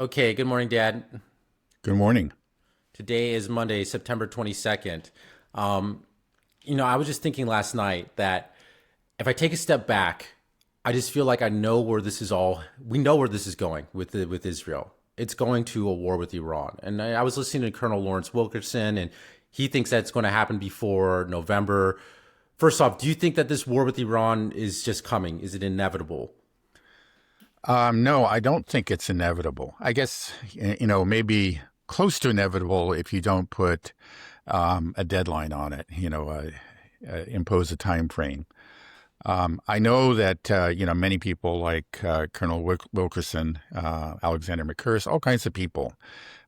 Okay, good morning, Dad. Good morning. Today is Monday, September 22nd. Um, I was just thinking last night that if I take a step back, I just feel like I know where this is all. We know where this is going with Israel. It's going to a war with Iran. And I was listening to Colonel Lawrence Wilkerson, and he thinks that's going to happen before November. First off, do you think that this war with Iran is just coming? Is it inevitable? No, I don't think it's inevitable. I guess, maybe close to inevitable if you don't put a deadline on it, impose a time frame. I know that, many people like Colonel Wilkerson, Alexander McCurse, all kinds of people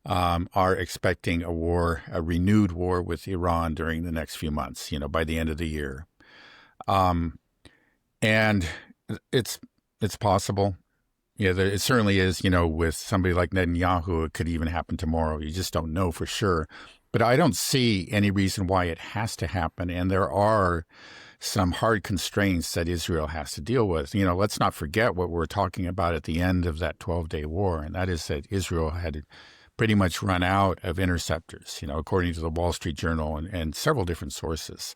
are expecting a renewed war with Iran during the next few months, by the end of the year. And it's possible. Yeah, it certainly is, with somebody like Netanyahu, it could even happen tomorrow. You just don't know for sure. But I don't see any reason why it has to happen. And there are some hard constraints that Israel has to deal with. Let's not forget what we're talking about at the end of that 12-day war, and that is that Israel had pretty much run out of interceptors, according to the Wall Street Journal and several different sources.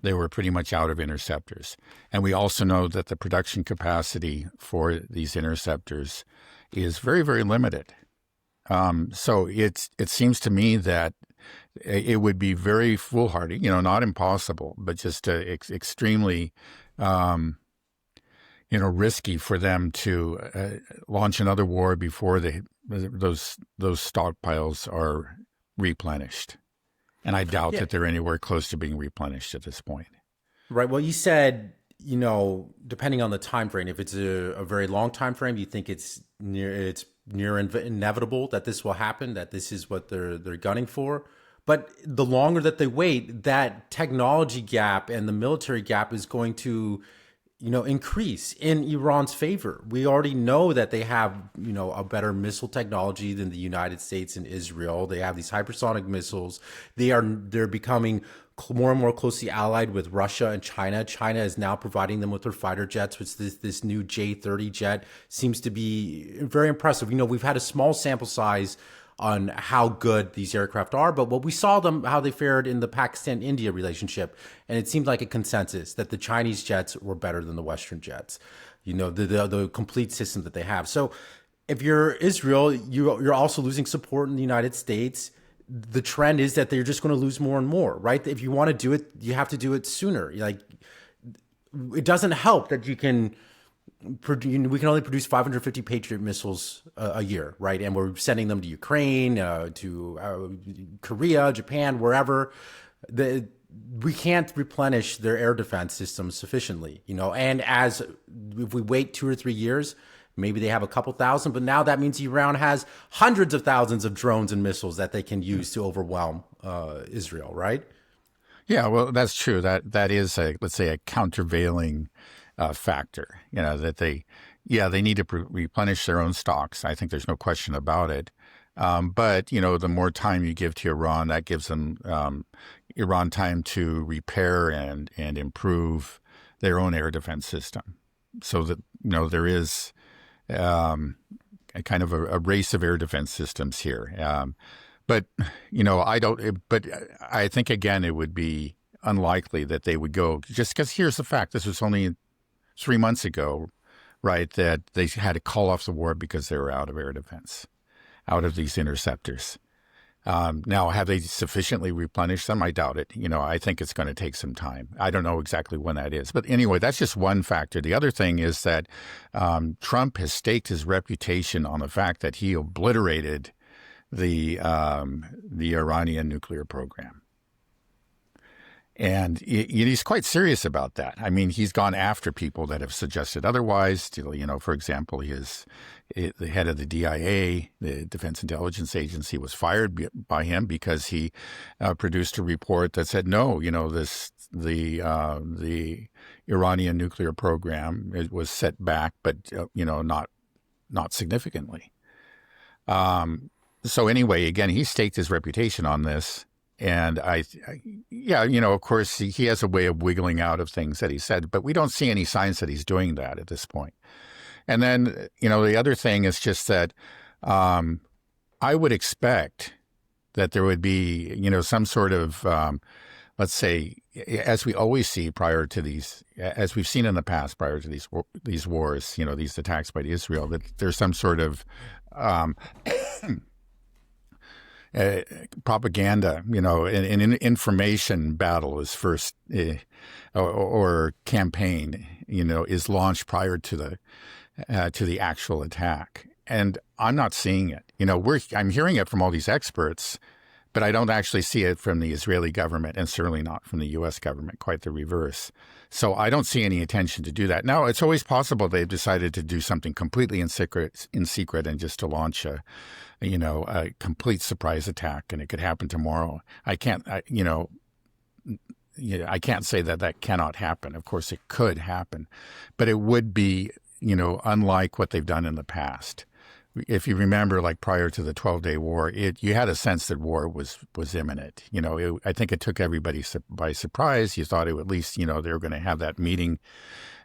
They were pretty much out of interceptors. And we also know that the production capacity for these interceptors is very, very limited. So it seems to me that it would be very foolhardy, not impossible, but just extremely, risky for them to launch another war before those stockpiles are replenished. And I doubt Yeah. that they're anywhere close to being replenished at this point. Right. Well, you said, depending on the time frame, if it's a very long time frame, you think it's near inevitable that this will happen, that this is what they're gunning for. But the longer that they wait, that technology gap and the military gap is going to, increase in Iran's favor. We already know that they have, a better missile technology than the United States and Israel. They have these hypersonic missiles. They're becoming more and more closely allied with Russia and China. China is now providing them with their fighter jets, which this new J-30 jet seems to be very impressive. We've had a small sample size on how good these aircraft are, but what we saw them how they fared in the Pakistan-India relationship, and it seemed like a consensus that the Chinese jets were better than the Western jets. The complete system that they have. So, if you're Israel, you're also losing support in the United States. The trend is that they're just going to lose more and more, right? If you want to do it, you have to do it sooner. Like, it doesn't help that we can only produce 550 Patriot missiles a year, right? And we're sending them to Ukraine, to Korea, Japan, wherever. We can't replenish their air defense systems sufficiently, And if we wait 2 or 3 years, maybe they have a couple thousand, but now that means Iran has hundreds of thousands of drones and missiles that they can use to overwhelm Israel, right? Yeah, well, that's true. That is let's say, a countervailing factor. That they need to replenish their own stocks. I think there's no question about it. But the more time you give to Iran, that gives them Iran time to repair and improve their own air defense system. So that there is a kind of a race of air defense systems here. But I don't. But I think again, it would be unlikely that they would go, just because here's the fact: this was only 3 months ago, right? That they had to call off the war because they were out of air defense, out of these interceptors. Now, have they sufficiently replenished them? I doubt it. I think it's going to take some time. I don't know exactly when that is. But anyway, that's just one factor. The other thing is that Trump has staked his reputation on the fact that he obliterated the Iranian nuclear program. And he's quite serious about that. I mean, he's gone after people that have suggested otherwise. For example, the head of the DIA, the Defense Intelligence Agency, was fired by him because he produced a report that said, no, the Iranian nuclear program, it was set back, but not significantly. So anyway, again, he staked his reputation on this. And of course, he has a way of wiggling out of things that he said, but we don't see any signs that he's doing that at this point. And then, the other thing is just that I would expect that there would be, some sort of, let's say, as we always see prior to these, as we've seen in the past prior to these wars, these attacks by Israel, that there's some sort of um, propaganda, an information battle is first, or campaign, is launched prior to the actual attack. And I'm not seeing it. I'm hearing it from all these experts, but I don't actually see it from the Israeli government, and certainly not from the U.S. government, quite the reverse. So I don't see any intention to do that. Now, it's always possible they've decided to do something completely in secret and just to launch a complete surprise attack, and it could happen tomorrow. I can't say that cannot happen. Of course, it could happen, but it would be, unlike what they've done in the past. If you remember, like prior to the 12-day war, you had a sense that war was imminent. I think it took everybody by surprise. You thought at least, they were going to have that meeting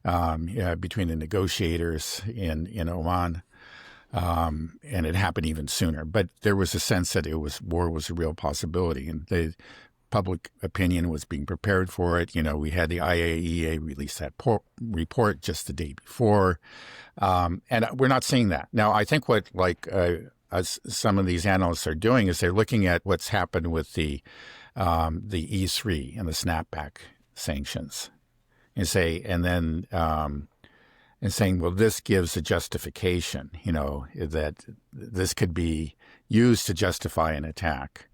between the negotiators in Oman, and it happened even sooner. But there was a sense that war was a real possibility, and the public opinion was being prepared for it. We had the IAEA release that report just the day before. And we're not seeing that. Now, I think what some of these analysts are doing is they're looking at what's happened with the E3 and the snapback sanctions and saying, well, this gives a justification, that this could be used to justify an attack.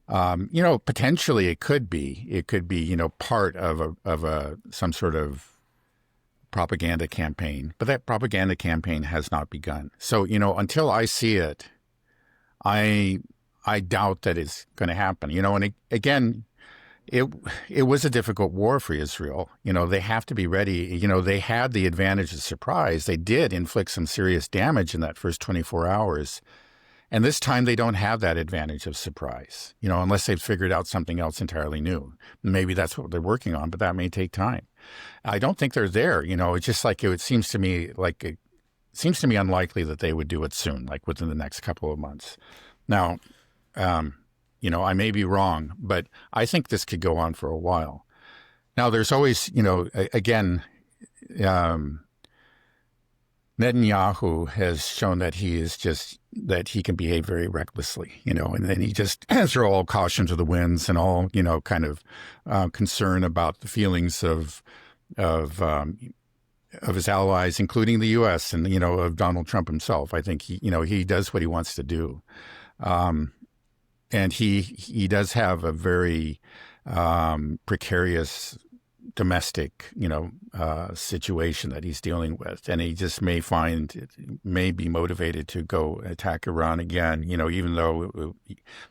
Potentially it could be, part of some sort of propaganda campaign, but that propaganda campaign has not begun. So, until I see it, I doubt that it's going to happen. And again, it was a difficult war for Israel. They have to be ready. They had the advantage of surprise. They did inflict some serious damage in that first 24 hours. And this time they don't have that advantage of surprise, unless they've figured out something else entirely new. Maybe that's what they're working on, but that may take time. I don't think they're there. It's just like it seems to me unlikely that they would do it soon, like within the next couple of months. Now, I may be wrong, but I think this could go on for a while. Now, there's always, again, Netanyahu has shown that he can behave very recklessly, and then he just throw all caution to the winds and all, kind of concern about the feelings of his allies, including the U.S. and, of Donald Trump himself. I think he does what he wants to do. And he does have a very precarious domestic, situation that he's dealing with. And he just may be motivated to go attack Iran again, even though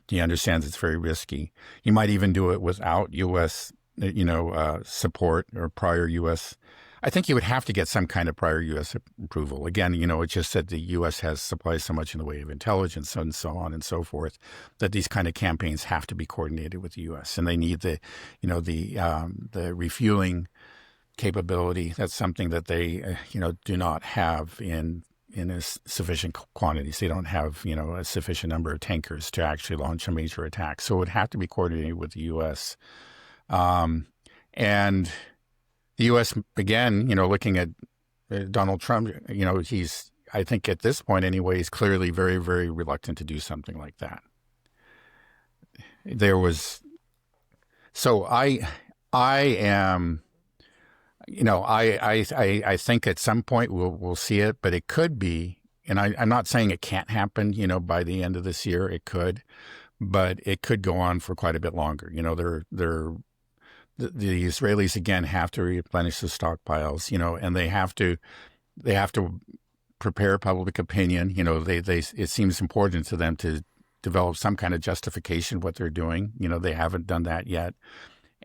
he understands it's very risky. He might even do it without U.S., support or prior U.S. I think he would have to get some kind of prior U.S. approval. Again, it's just that the U.S. has supplies so much in the way of intelligence and so on and so forth that these kind of campaigns have to be coordinated with the U.S. And they need the refueling capability. That's something that they, do not have in a sufficient quantities. They don't have, a sufficient number of tankers to actually launch a major attack. So it would have to be coordinated with the U.S. And the U.S., again, looking at Donald Trump, I think at this point anyway, he's clearly very, very reluctant to do something like that. So I am, I think at some point we'll see it, but it could be, and I'm not saying it can't happen, by the end of this year, it could, but it could go on for quite a bit longer. The Israelis again have to replenish the stockpiles, and they have to prepare public opinion. It seems important to them to develop some kind of justification of what they're doing. They haven't done that yet,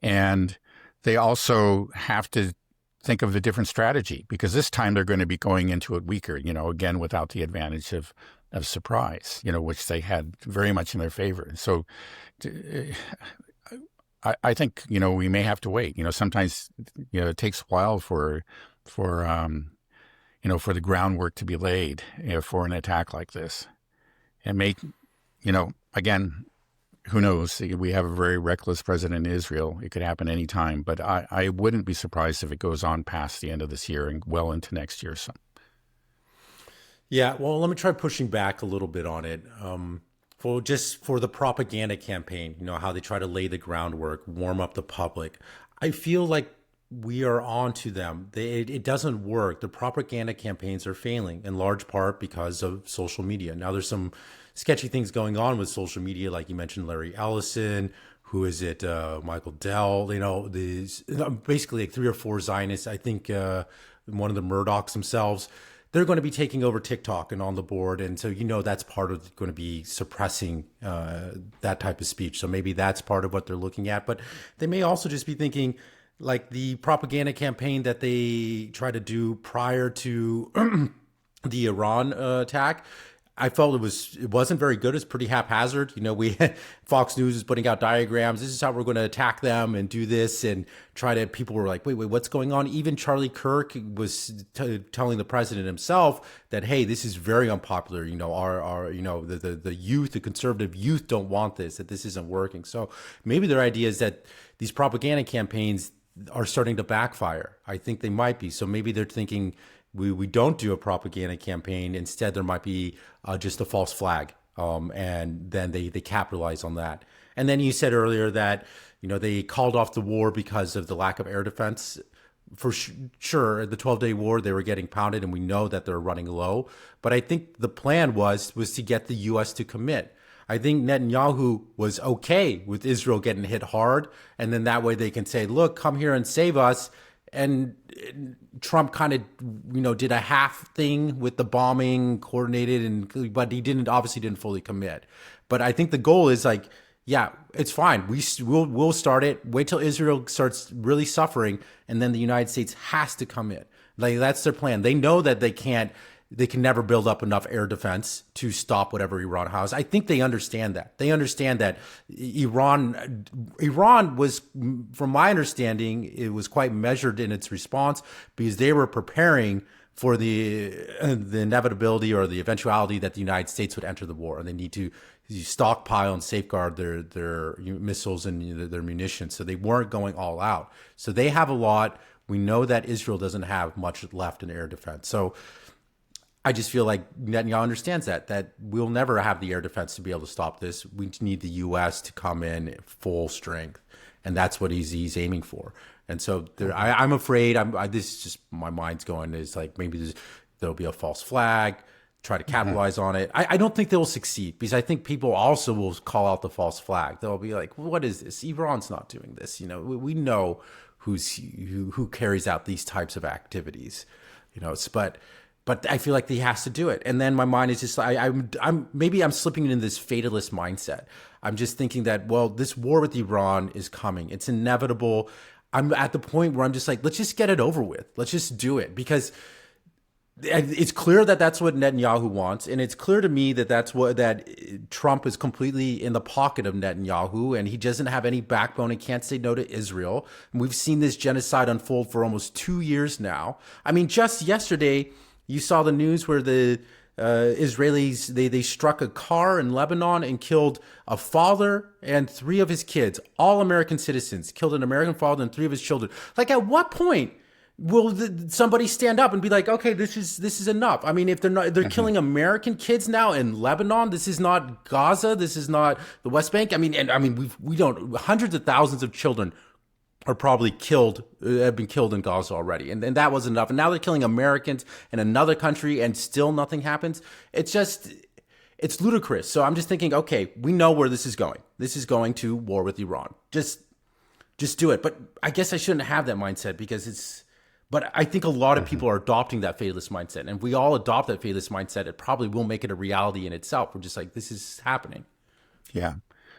and they also have to think of a different strategy because this time they're going to be going into it weaker. Again without the advantage of surprise, which they had very much in their favor. So. I think, we may have to wait. Sometimes, it takes a while for the groundwork to be laid for an attack like this. And again, who knows? We have a very reckless president in Israel. It could happen any time, but I wouldn't be surprised if it goes on past the end of this year and well into next year. So, Yeah, well, let me try pushing back a little bit on it. For the propaganda campaign, how they try to lay the groundwork, warm up the public. I feel like we are on to them. It doesn't work. The propaganda campaigns are failing in large part because of social media. Now, there's some sketchy things going on with social media, like you mentioned, Larry Ellison. Who is it? Michael Dell. These basically like 3 or 4 Zionists. I think one of the Murdochs themselves. They're going to be taking over TikTok and on the board. And so, that's part of going to be suppressing that type of speech. So maybe that's part of what they're looking at. But they may also just be thinking like the propaganda campaign that they try to do prior to the Iran attack. I felt it wasn't very good. It's pretty haphazard. Fox News is putting out diagrams. This is how we're going to attack them and do this and people were like, wait, what's going on? Even Charlie Kirk was telling the president himself that, hey, this is very unpopular. The youth, the conservative youth don't want this, that this isn't working. So maybe their idea is that these propaganda campaigns are starting to backfire. I think they might be. So maybe they're thinking, we don't do a propaganda campaign. Instead, there might be just a false flag, and then they capitalize on that. And then you said earlier that they called off the war because of the lack of air defense. For sure, the 12-day war, they were getting pounded, and we know that they're running low. But I think the plan was to get the U.S. to commit. I think Netanyahu was okay with Israel getting hit hard, and then that way they can say, look, come here and save us. And Trump kind of, did a half thing with the bombing, coordinated, but he obviously didn't fully commit. But I think the goal is like, yeah, it's fine. We'll start it. Wait till Israel starts really suffering, and then the United States has to come in. Like that's their plan. They know that they can never build up enough air defense to stop whatever Iran has. I think they understand that. They understand that Iran was, from my understanding, it was quite measured in its response because they were preparing for the inevitability or the eventuality that the United States would enter the war, and they need to stockpile and safeguard their missiles and their munitions. So they weren't going all out. So they have a lot. We know that Israel doesn't have much left in air defense. So I just feel like Netanyahu understands that we'll never have the air defense to be able to stop this. We need the U.S. to come in full strength, and that's what he's aiming for. And so I'm afraid. This is just my mind's going. Is like maybe there'll be a false flag, try to capitalize on it. I don't think they'll succeed because I think people also will call out the false flag. They'll be like, well, "What is this? Iran's not doing this." We know who carries out these types of activities. But I feel like he has to do it. And then my mind is just I'm slipping into this fatalist mindset. I'm just thinking that, well, this war with Iran is coming. It's inevitable. I'm at the point where I'm just like, let's just get it over with. Let's just do it because it's clear that that's what Netanyahu wants. And it's clear to me that Trump is completely in the pocket of Netanyahu and he doesn't have any backbone and can't say no to Israel. And we've seen this genocide unfold for almost 2 years now. I mean, just yesterday, you saw the news where the Israelis, they struck a car in Lebanon and killed a father and 3 of his kids, all American citizens, killed an American father and 3 of his children. Like, at what point will somebody stand up and be like, okay, this is enough? I mean, if they're killing American kids now in Lebanon, this is not Gaza, this is not the West Bank. I mean, we don't, hundreds of thousands of children are probably have been killed in Gaza already. And that wasn't enough. And now they're killing Americans in another country and still nothing happens. It's ludicrous. So I'm just thinking, okay, we know where this is going. This is going to war with Iran. Just do it. But I guess I shouldn't have that mindset but I think a lot of people are adopting that fatalist mindset. And if we all adopt that fatalist mindset, it probably will make it a reality in itself. We're just like, this is happening. Yeah.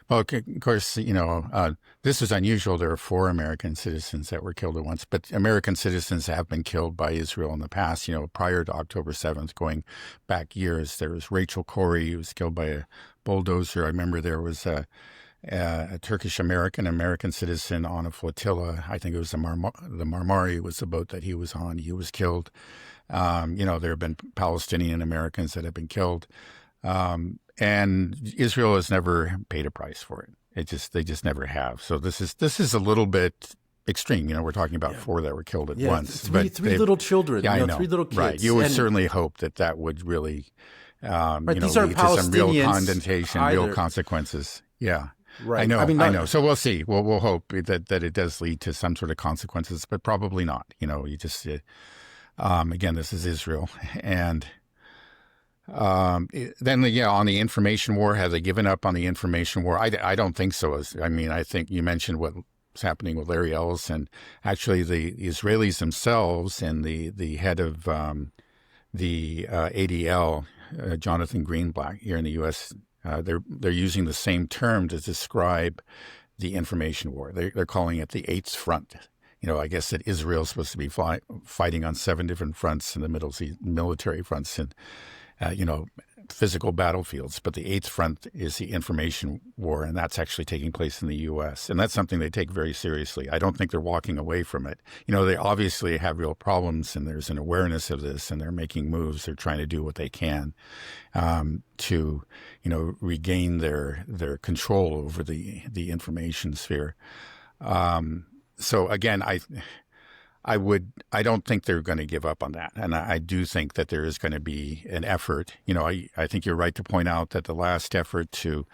Well, of course, this is unusual. There are 4 American citizens that were killed at once, but American citizens have been killed by Israel in the past, prior to October 7th, going back years. There was Rachel Corrie, who was killed by a bulldozer. I remember there was a Turkish-American citizen on a flotilla. I think it was the Marmari was the boat that he was on. He was killed. There have been Palestinian Americans that have been killed. and Israel has never paid a price for it. They just never have. So this is a little bit extreme. We're talking about 4 that were killed at once. Three little children. Yeah, I know. 3 little kids. Right. You would certainly hope that would really, these aren't lead to some real Palestinians condemnation, either. real consequences. Yeah. Right. I know. So we'll see. We'll hope that it does lead to some sort of consequences, but probably not. You just, again, this is Israel. And then, on the information war, have they given up on the information war? I don't think so. I think you mentioned what's happening with Larry Ellison. Actually, the Israelis themselves and the head of the ADL, Jonathan Greenblatt, here in the U.S., they're using the same term to describe the information war. They're calling it the Eighth Front. I guess that Israel's supposed to be fighting on 7 different fronts in the Middle East, military fronts, and physical battlefields. But the Eighth Front is the information war, and that's actually taking place in the U.S. And that's something they take very seriously. I don't think they're walking away from it. They obviously have real problems, and there's an awareness of this, and they're making moves. They're trying to do what they can to, regain their control over the information sphere. So again, I don't think they're going to give up on that. And I do think that there is going to be an effort. I think you're right to point out that the last effort to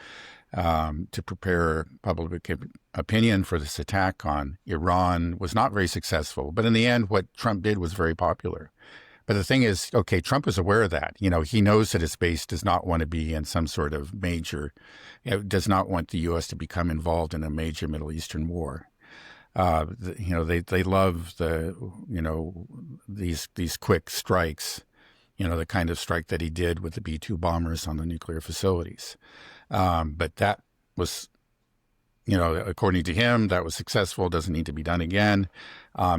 prepare public opinion for this attack on Iran was not very successful. But in the end, what Trump did was very popular. But the thing is, okay, Trump is aware of that. He knows that his base does not want to be in some sort of major, does not want the U.S. to become involved in a major Middle Eastern war. They love these quick strikes, the kind of strike that he did with the B-2 bombers on the nuclear facilities. But that was, according to him, that was successful, doesn't need to be done again.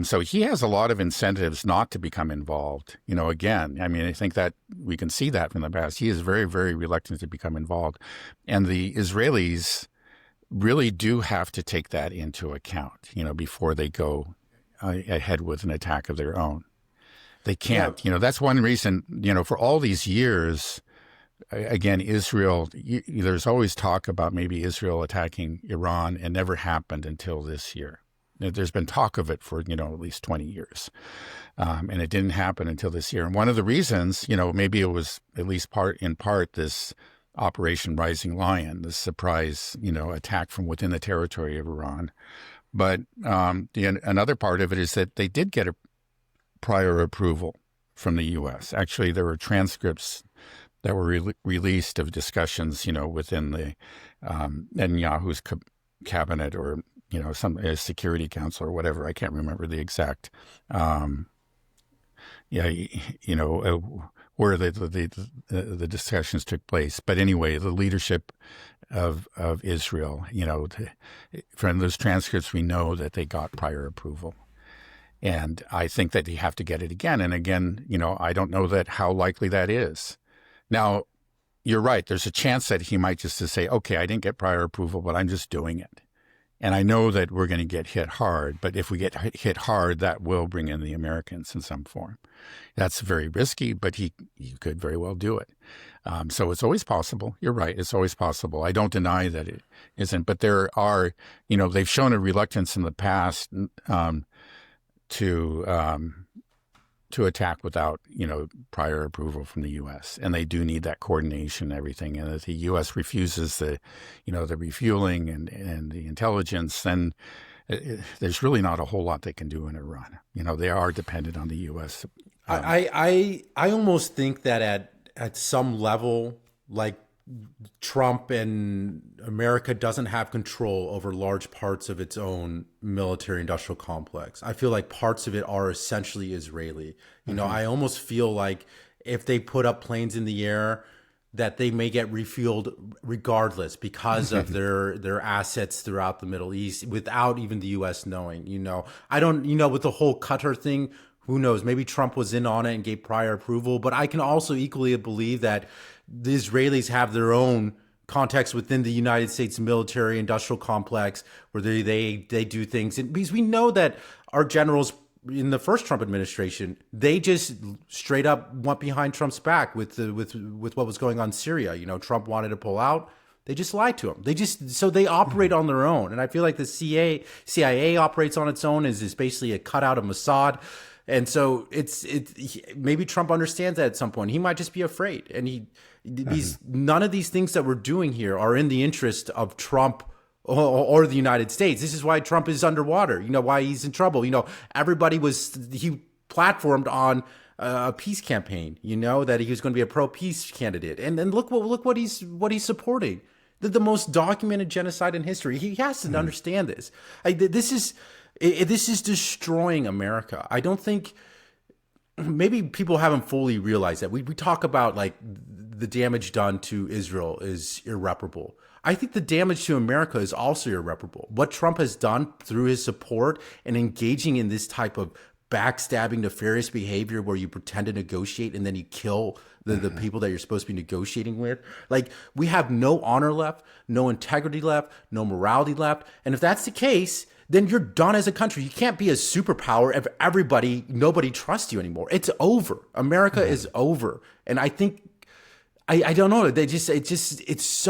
So he has a lot of incentives not to become involved. Again, I think that we can see that from the past. He is very, very reluctant to become involved. And the Israelis really do have to take that into account, before they go ahead with an attack of their own. They can't, that's one reason, for all these years, again, Israel, there's always talk about maybe Israel attacking Iran, and never happened until this year. There's been talk of it for, at least 20 years. And it didn't happen until this year. And one of the reasons, maybe it was at least in part this Operation Rising Lion, the surprise, attack from within the territory of Iran. But another part of it is that they did get a prior approval from the U.S. Actually, there were transcripts that were released of discussions, within the Netanyahu's cabinet, or some Security Council or whatever. I can't remember the exact. Where the discussions took place. But anyway, the leadership of Israel, from those transcripts, we know that they got prior approval. And I think that you have to get it again. And again, I don't know how likely that is. Now, you're right. There's a chance that he might just say, okay, I didn't get prior approval, but I'm just doing it. And I know that we're going to get hit hard, but if we get hit hard, that will bring in the Americans in some form. That's very risky, but he could very well do it. So it's always possible. You're right. It's always possible. I don't deny that it isn't, but there are, they've shown a reluctance in the past to attack without, prior approval from the U.S. And they do need that coordination and everything. And if the U.S. refuses the refueling and the intelligence, then there's really not a whole lot they can do in Iran. They are dependent on the U.S. I almost think that at some level, like, Trump and America doesn't have control over large parts of its own military industrial complex. I feel like parts of it are essentially Israeli. I almost feel like if they put up planes in the air, that they may get refueled regardless because of their assets throughout the Middle East without even the U.S. knowing. I don't, with the whole Qatar thing, who knows? Maybe Trump was in on it and gave prior approval, but I can also equally believe that the Israelis have their own context within the United States military industrial complex where they do things. And because we know that our generals in the first Trump administration, they just straight up went behind Trump's back with what was going on in Syria. You know, Trump wanted to pull out. They just lied to him. They operate on their own. And I feel like the CIA operates on its own, is basically a cutout of Mossad. And so maybe Trump understands that at some point. He might just be afraid. And none of these things that we're doing here are in the interest of Trump or the United States. This is why Trump is underwater. You know, why he's in trouble. You know, he platformed on a peace campaign, you know, that he was going to be a pro-peace candidate. And then look what he's supporting. The most documented genocide in history. He has to understand this. This is destroying America. I don't think, maybe people haven't fully realized that. We talk about like the damage done to Israel is irreparable. I think the damage to America is also irreparable. What Trump has done through his support and engaging in this type of backstabbing, nefarious behavior where you pretend to negotiate and then you kill the people that you're supposed to be negotiating with. Like, we have no honor left, no integrity left, no morality left. And if that's the case, then you're done as a country. You can't be a superpower if nobody trusts you anymore. It's over. America is over. And I think, I don't know. It's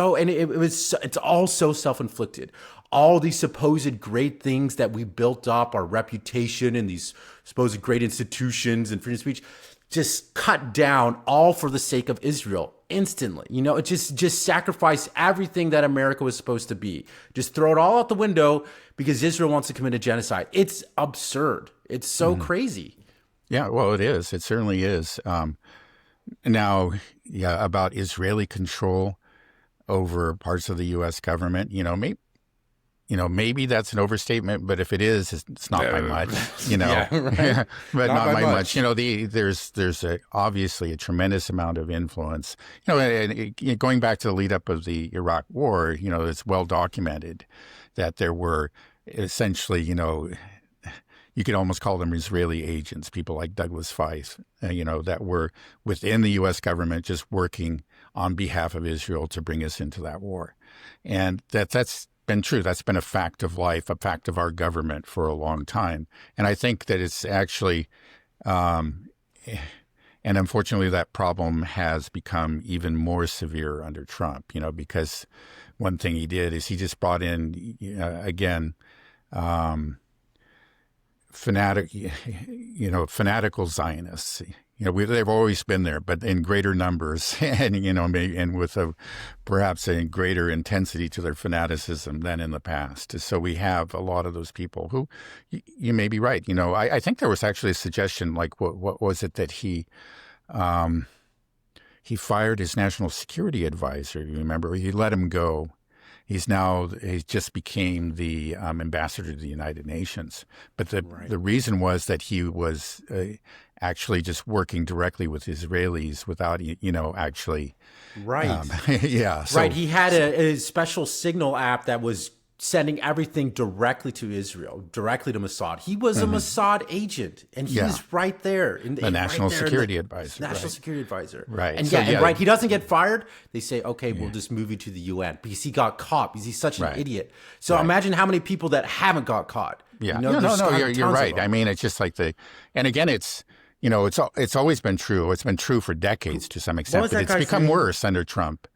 all so self-inflicted. All these supposed great things that we built up, our reputation and these supposed great institutions and freedom of speech, just cut down, all for the sake of Israel instantly. You know, it just sacrifice everything that America was supposed to be. Just throw it all out the window because Israel wants to commit a genocide. It's absurd. It's so crazy. Yeah, well, it is. It certainly is. Now, about Israeli control over parts of the U.S. government, maybe that's an overstatement, but if it is, it's not by much, Yeah, right. but not by much. There's obviously a tremendous amount of influence. And going back to the lead up of the Iraq War, it's well documented that there were essentially, you could almost call them Israeli agents, people like Douglas Feith, that were within the U.S. government just working on behalf of Israel to bring us into that war. And that's been true. That's been a fact of life, a fact of our government for a long time. And I think that it's actually, and unfortunately that problem has become even more severe under Trump, because one thing he did is he just brought in, again, fanatical Zionists. They've always been there, but in greater numbers, and with perhaps a greater intensity to their fanaticism than in the past. So we have a lot of those people who, you may be right. I think there was actually a suggestion, like what was it that he fired his national security advisor. You remember, he let him go. He just became the ambassador to the United Nations. But the reason was that he was actually just working directly with Israelis without, actually. Right. Yeah. So, right. He had a special signal app that was sending everything directly to Israel, directly to Mossad. He was a Mossad agent, and he was right there. The national security advisor. National security advisor. Right. And he doesn't get fired. They say, okay, we'll just move you to the UN because he got caught because he's such an idiot. So imagine how many people that haven't got caught. Yeah. You're right. I mean, it's just like and again, it's, it's always been true. It's been true for decades to some extent, but it's become worse under Trump.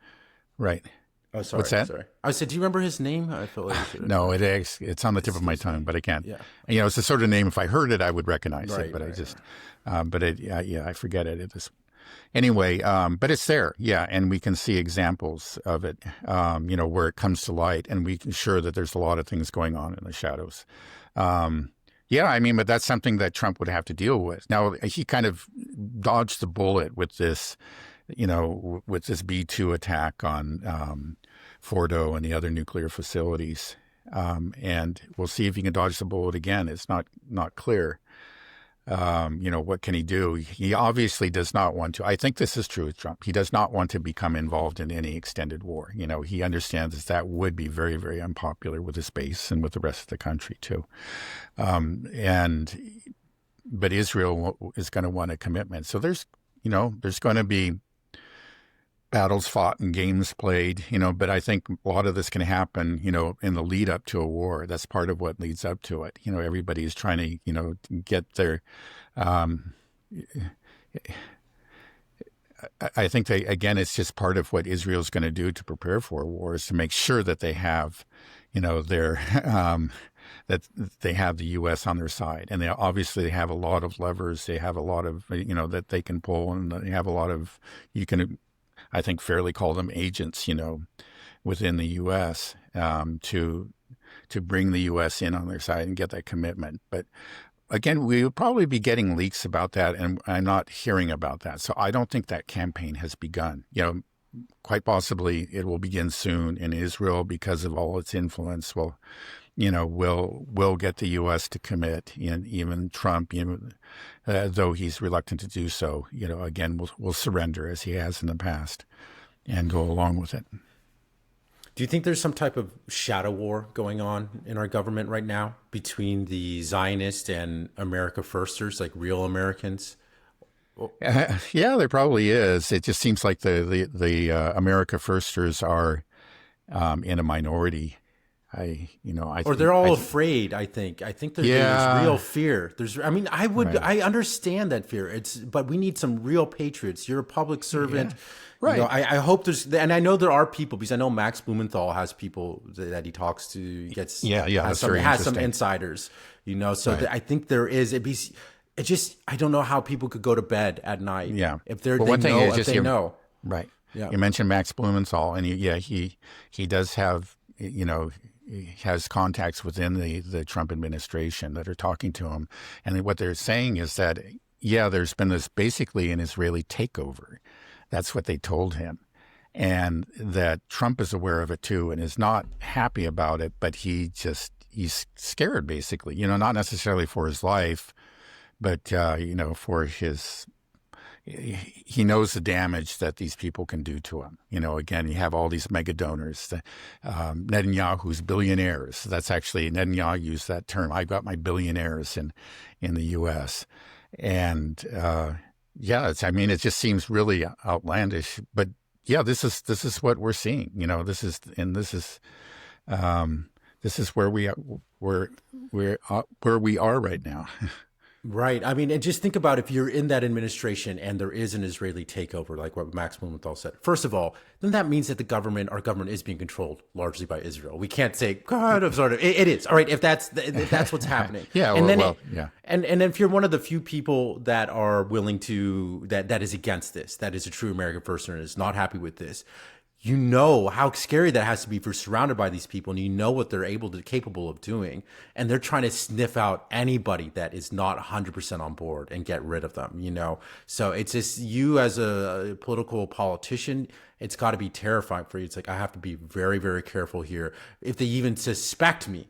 Right. Oh, sorry. What's that? Sorry. I said, do you remember his name? I felt like no, it's on the tip of my tongue, but I can't. Yeah. It's the sort of name, if I heard it, I would recognize it, but I forget it. Anyway, but it's there. Yeah. And we can see examples of it, where it comes to light, and we can sure that there's a lot of things going on in the shadows. But that's something that Trump would have to deal with. Now, he kind of dodged the bullet with this, with this B-2 attack on Fordo and the other nuclear facilities. And we'll see if he can dodge the bullet again. It's not clear. What can he do? He obviously does not want to. I think this is true with Trump. He does not want to become involved in any extended war. He understands that would be very, very unpopular with his base and with the rest of the country too. But Israel is going to want a commitment. So there's going to be battles fought and games played, but I think a lot of this can happen, in the lead up to a war. That's part of what leads up to it. Everybody's trying to, get their, um, I think again, it's just part of what Israel's going to do to prepare for a war is to make sure that they have, their, that they have the U.S. on their side. And they obviously have a lot of levers. They have a lot of, that they can pull, and they have a lot of, you can, I think, fairly call them agents, within the U.S. To bring the U.S. in on their side and get that commitment. But again, we would probably be getting leaks about that, and I'm not hearing about that. So I don't think that campaign has begun. Quite possibly it will begin soon in Israel because of all its influence. Will get the U.S. to commit, and even Trump, though he's reluctant to do so, again, will surrender as he has in the past and go along with it. Do you think there's some type of shadow war going on in our government right now between the Zionists and America Firsters, like real Americans? Yeah, there probably is. It just seems like the America Firsters are in a minority. Or they're all afraid. I think there's real fear. I understand that fear. But we need some real patriots. You're a public servant. Yeah. Right. I hope and I know there are people, because I know Max Blumenthal has people that he talks to, has some insiders, so I think there is, I don't know how people could go to bed at night. Yeah. If they know. Right. Yeah. You mentioned Max Blumenthal, and he does have, he has contacts within the Trump administration that are talking to him. And what they're saying is that, there's been basically an Israeli takeover. That's what they told him. And that Trump is aware of it too and is not happy about it, but he's scared basically, not necessarily for his life, but, for his, he knows the damage that these people can do to him. Again, you have all these mega donors, Netanyahu's billionaires. That's actually, Netanyahu used that term. I got my billionaires in the U.S. And, it just seems really outlandish, but this is what we're seeing. This is where we are right now. Right. And just think about if you're in that administration and there is an Israeli takeover, like what Max Blumenthal said. First of all, then that means that our government is being controlled largely by Israel. We can't say kind of, sort of. It is. All right. If that's what's happening. And then if you're one of the few people that are willing to that is against this, that is a true American person and is not happy with this, how scary that has to be if you're surrounded by these people and what they're capable of doing. And they're trying to sniff out anybody that is not 100% on board and get rid of them, So it's just you as a political politician, it's got to be terrifying for you. It's like, I have to be very, very careful here. If they even suspect me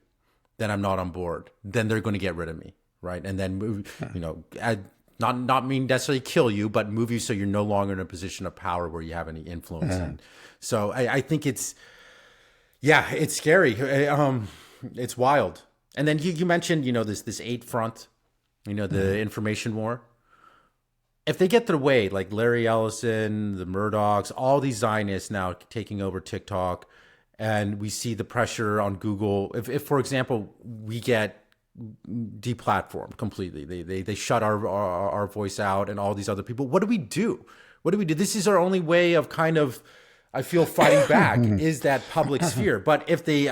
that I'm not on board, then they're going to get rid of me, right? And then move, not mean necessarily kill you, but move you so you're no longer in a position of power where you have any influence. And so I think it's scary. It's wild. And then you mentioned, this 8 front, the information war. If they get their way, like Larry Ellison, the Murdochs, all these Zionists now taking over TikTok, and we see the pressure on Google. If for example, we get deplatformed completely, they shut our voice out and all these other people, what do we do? This is our only way of kind of, I feel, fighting back is that public sphere. But if they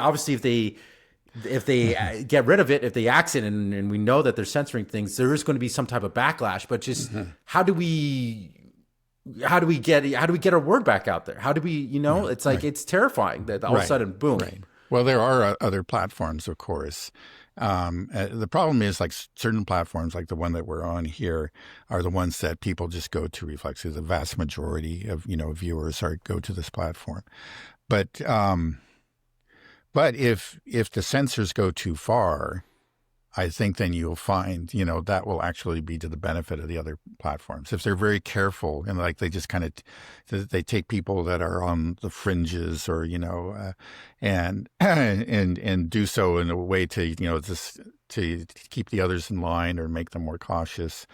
get rid of it, if they axe it, and we know that they're censoring things, there is going to be some type of backlash. But just how do we get our word back out there? How do we, it's like, it's terrifying that all of a sudden, boom. Right. Well, there are other platforms, of course. The problem is, like, certain platforms, like the one that we're on here, are the ones that people just go to reflexively. The vast majority of, viewers go to this platform. But if the censors go too far, I think then you'll find, that will actually be to the benefit of the other platforms. If they're very careful and they just kind of, they take people that are on the fringes or, and do so in a way to, just to keep the others in line or make them more cautious.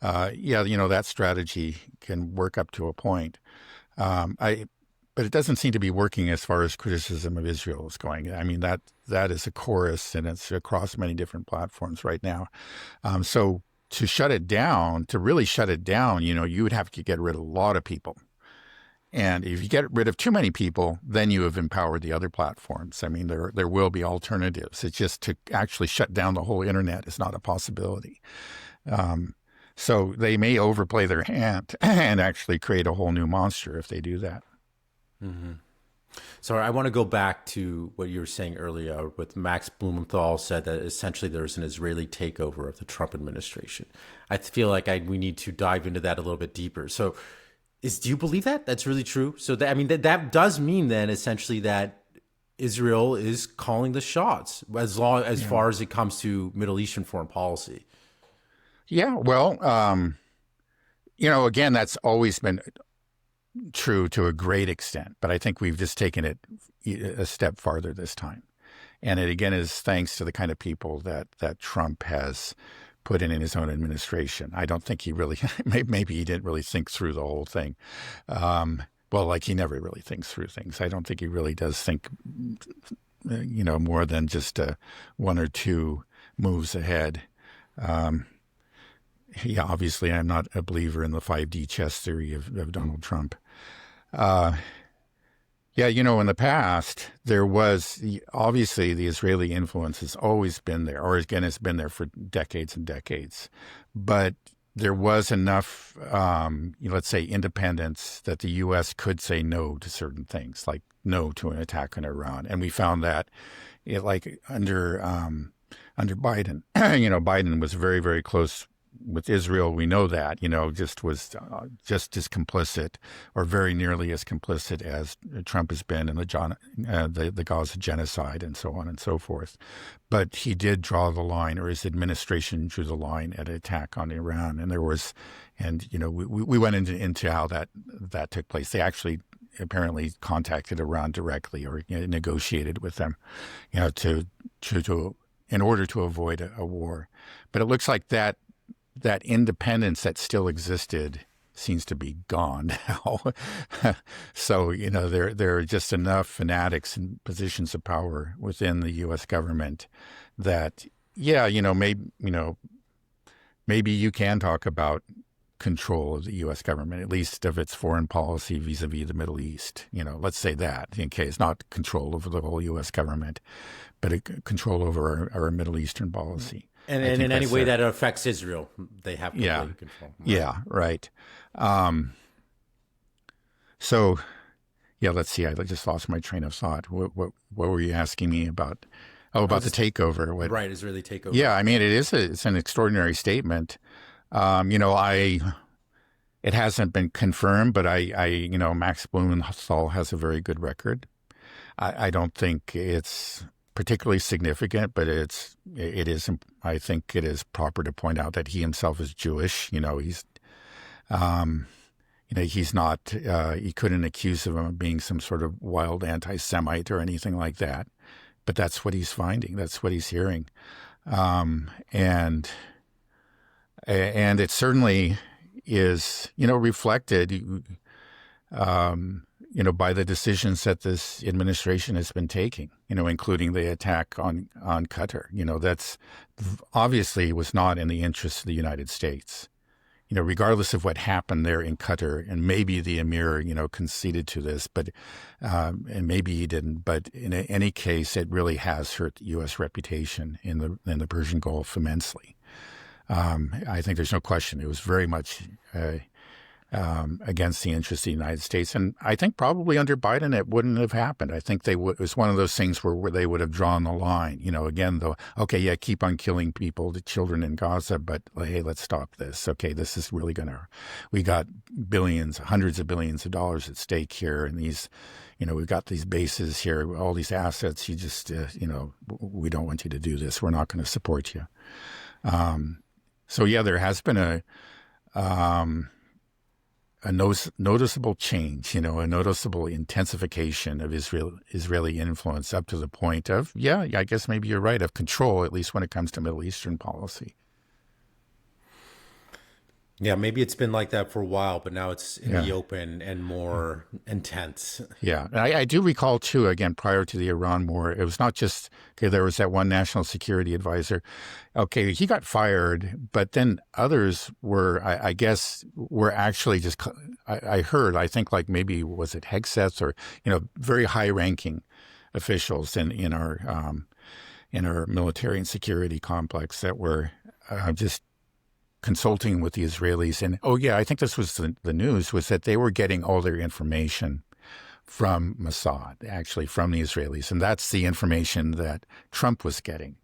That strategy can work up to a point. But it doesn't seem to be working as far as criticism of Israel is going. I mean, that is a chorus, and it's across many different platforms right now. So to shut it down, to really shut it down, you would have to get rid of a lot of people. And if you get rid of too many people, then you have empowered the other platforms. I mean, there will be alternatives. It's just to actually shut down the whole internet is not a possibility. So they may overplay their hand and actually create a whole new monster if they do that. Mm-hmm. So I want to go back to what you were saying earlier with Max Blumenthal said that essentially there's an Israeli takeover of the Trump administration. I feel like we need to dive into that a little bit deeper. So do you believe that? That's really true? So that does mean then essentially that Israel is calling the shots as far as it comes to Middle Eastern foreign policy. Yeah, well, again, that's always been true to a great extent, but I think we've just taken it a step farther this time. And it again is thanks to the kind of people that Trump has put in his own administration. I don't think he really, maybe he didn't really think through the whole thing. Like he never really thinks through things. I don't think he really does think, more than just one or two moves ahead. Obviously, I'm not a believer in the 5D chess theory of Donald Trump. In the past, there was obviously the Israeli influence has always been there, or again, has been there for decades and decades. But there was enough, let's say, independence that the U.S. could say no to certain things, like no to an attack on Iran. And we found that, under Biden, Biden was very, very close with Israel. We know that, was just as complicit or very nearly as complicit as Trump has been in the Gaza genocide and so on and so forth. But he did draw the line, or his administration drew the line at an attack on Iran. And we went into how that took place. They actually apparently contacted Iran directly or negotiated with them, in order to avoid a war. But it looks like that independence that still existed seems to be gone now. So, there are just enough fanatics in positions of power within the U.S. government that, maybe you can talk about control of the U.S. government, at least of its foreign policy vis-a-vis the Middle East. Let's say that, in case not control over the whole U.S. government, but control over our Middle Eastern policy. And in any way that affects Israel, they have complete control. Right? Yeah, right. Let's see. I just lost my train of thought. What were you asking me about? Oh, about the takeover. Right, Israeli takeover. Yeah, I mean, it's an extraordinary statement. It hasn't been confirmed, but Max Blumenthal has a very good record. I don't think it's particularly significant, but it is. I think it is proper to point out that he himself is Jewish. He's not. You couldn't accuse him of being some sort of wild anti-Semite or anything like that. But that's what he's finding. That's what he's hearing, and it certainly is. Reflected. By the decisions that this administration has been taking, including the attack on Qatar. That's obviously was not in the interest of the United States. Regardless of what happened there in Qatar, and maybe the emir, conceded to this, but and maybe he didn't. But in any case, it really has hurt the U.S. reputation in the Persian Gulf immensely. I think there's no question it was very much against the interests of the United States. And I think probably under Biden, it wouldn't have happened. I think it was one of those things where they would have drawn the line, again, though, okay, yeah, keep on killing people, the children in Gaza, but hey, let's stop this. Okay, this is really we got billions, hundreds of billions of dollars at stake here. And these, we've got these bases here, all these assets. You just, we don't want you to do this. We're not going to support you. So yeah, there has been a noticeable change, a noticeable intensification of Israeli influence up to the point of, I guess maybe you're right, of control, at least when it comes to Middle Eastern policy. Yeah, maybe it's been like that for a while, but now it's in Yeah. the open and more intense. Yeah, and I do recall too. Again, prior to the Iran war, it was not just okay. There was that one national security advisor. Okay, he got fired, but then others were, I guess, were actually just. I heard. I think like maybe was it Hegseth or very high-ranking officials in our military and security complex that were just consulting with the Israelis. And oh yeah, I think this was the news was that they were getting all their information from Mossad, actually from the Israelis. And that's the information that Trump was getting.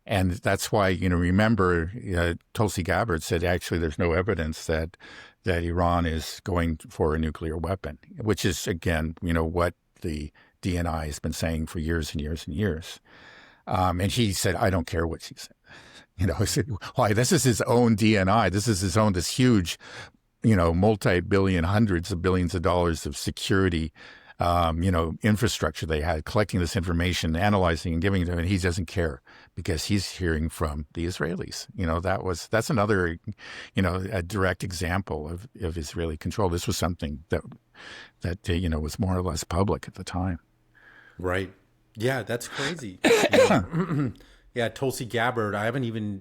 And that's why, remember, Tulsi Gabbard said actually there's no evidence that Iran is going for a nuclear weapon, which is, again, what the DNI has been saying for years and years and years. And he said, I don't care what she said. I said, why? This is his own DNI. This is his own, this huge, multi-billion, hundreds of billions of dollars of security, infrastructure they had, collecting this information, analyzing and giving it to him, and he doesn't care because he's hearing from the Israelis. That's another, a direct example of Israeli control. This was something that was more or less public at the time. Right. Yeah, that's crazy. Yeah, Tulsi Gabbard,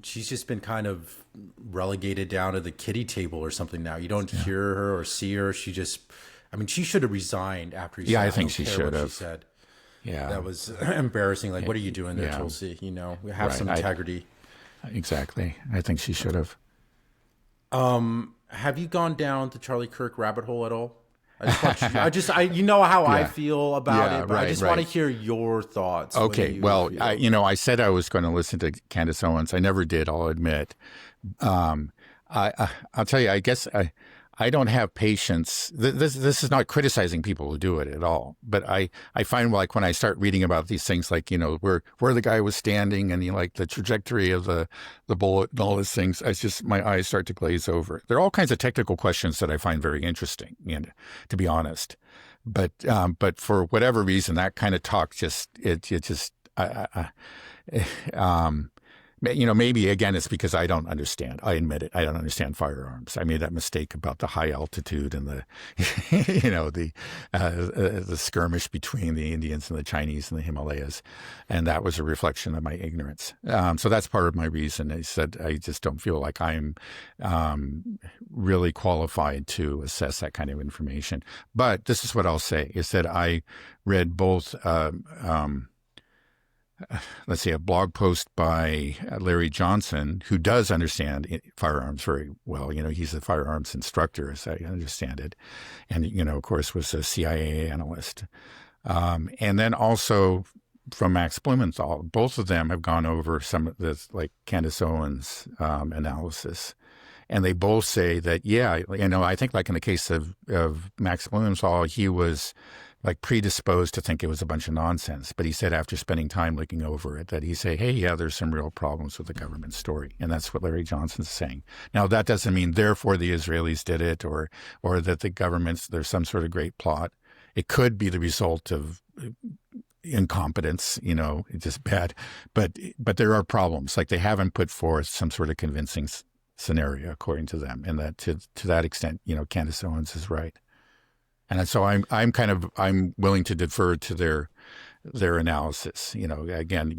she's just been kind of relegated down to the kiddie table or something now. You don't hear her or see her. She should have resigned after he said, I think she should have. She said. Yeah. That was embarrassing. Like, what are you doing there, Tulsi? Have some integrity. Exactly. I think she should have. Have you gone down the Charlie Kirk rabbit hole at all? You know how I feel about it, but I just want to hear your thoughts. Okay. Well, I said I was going to listen to Candace Owens. I never did, I'll admit. I'll tell you, I guess I don't have patience. This is not criticizing people who do it at all. But I find like when I start reading about these things, like, where the guy was standing and like the trajectory of the bullet and all these things, my eyes start to glaze over. There are all kinds of technical questions that I find very interesting, to be honest. But for whatever reason, that kind of talk maybe again, it's because I don't understand. I admit it. I don't understand firearms. I made that mistake about the high altitude and the skirmish between the Indians and the Chinese in the Himalayas, and that was a reflection of my ignorance. So that's part of my reason. I said I just don't feel like I'm really qualified to assess that kind of information. But this is what I'll say: is that I read both. Let's see, a blog post by Larry Johnson, who does understand firearms very well. He's a firearms instructor, as I understand it. And, of course, was a CIA analyst. And then also from Max Blumenthal. Both of them have gone over some of this, like Candace Owens' analysis. And they both say that, I think like in the case of Max Blumenthal, he was like predisposed to think it was a bunch of nonsense. But he said after spending time looking over it that he say, hey, yeah, there's some real problems with the government story. And that's what Larry Johnson's saying. Now, that doesn't mean therefore the Israelis did it or that the government's, there's some sort of great plot. It could be the result of incompetence, it's just bad. But there are problems. Like they haven't put forth some sort of convincing scenario, according to them. And that to that extent, Candace Owens is right. And so I'm willing to defer to their analysis. Again,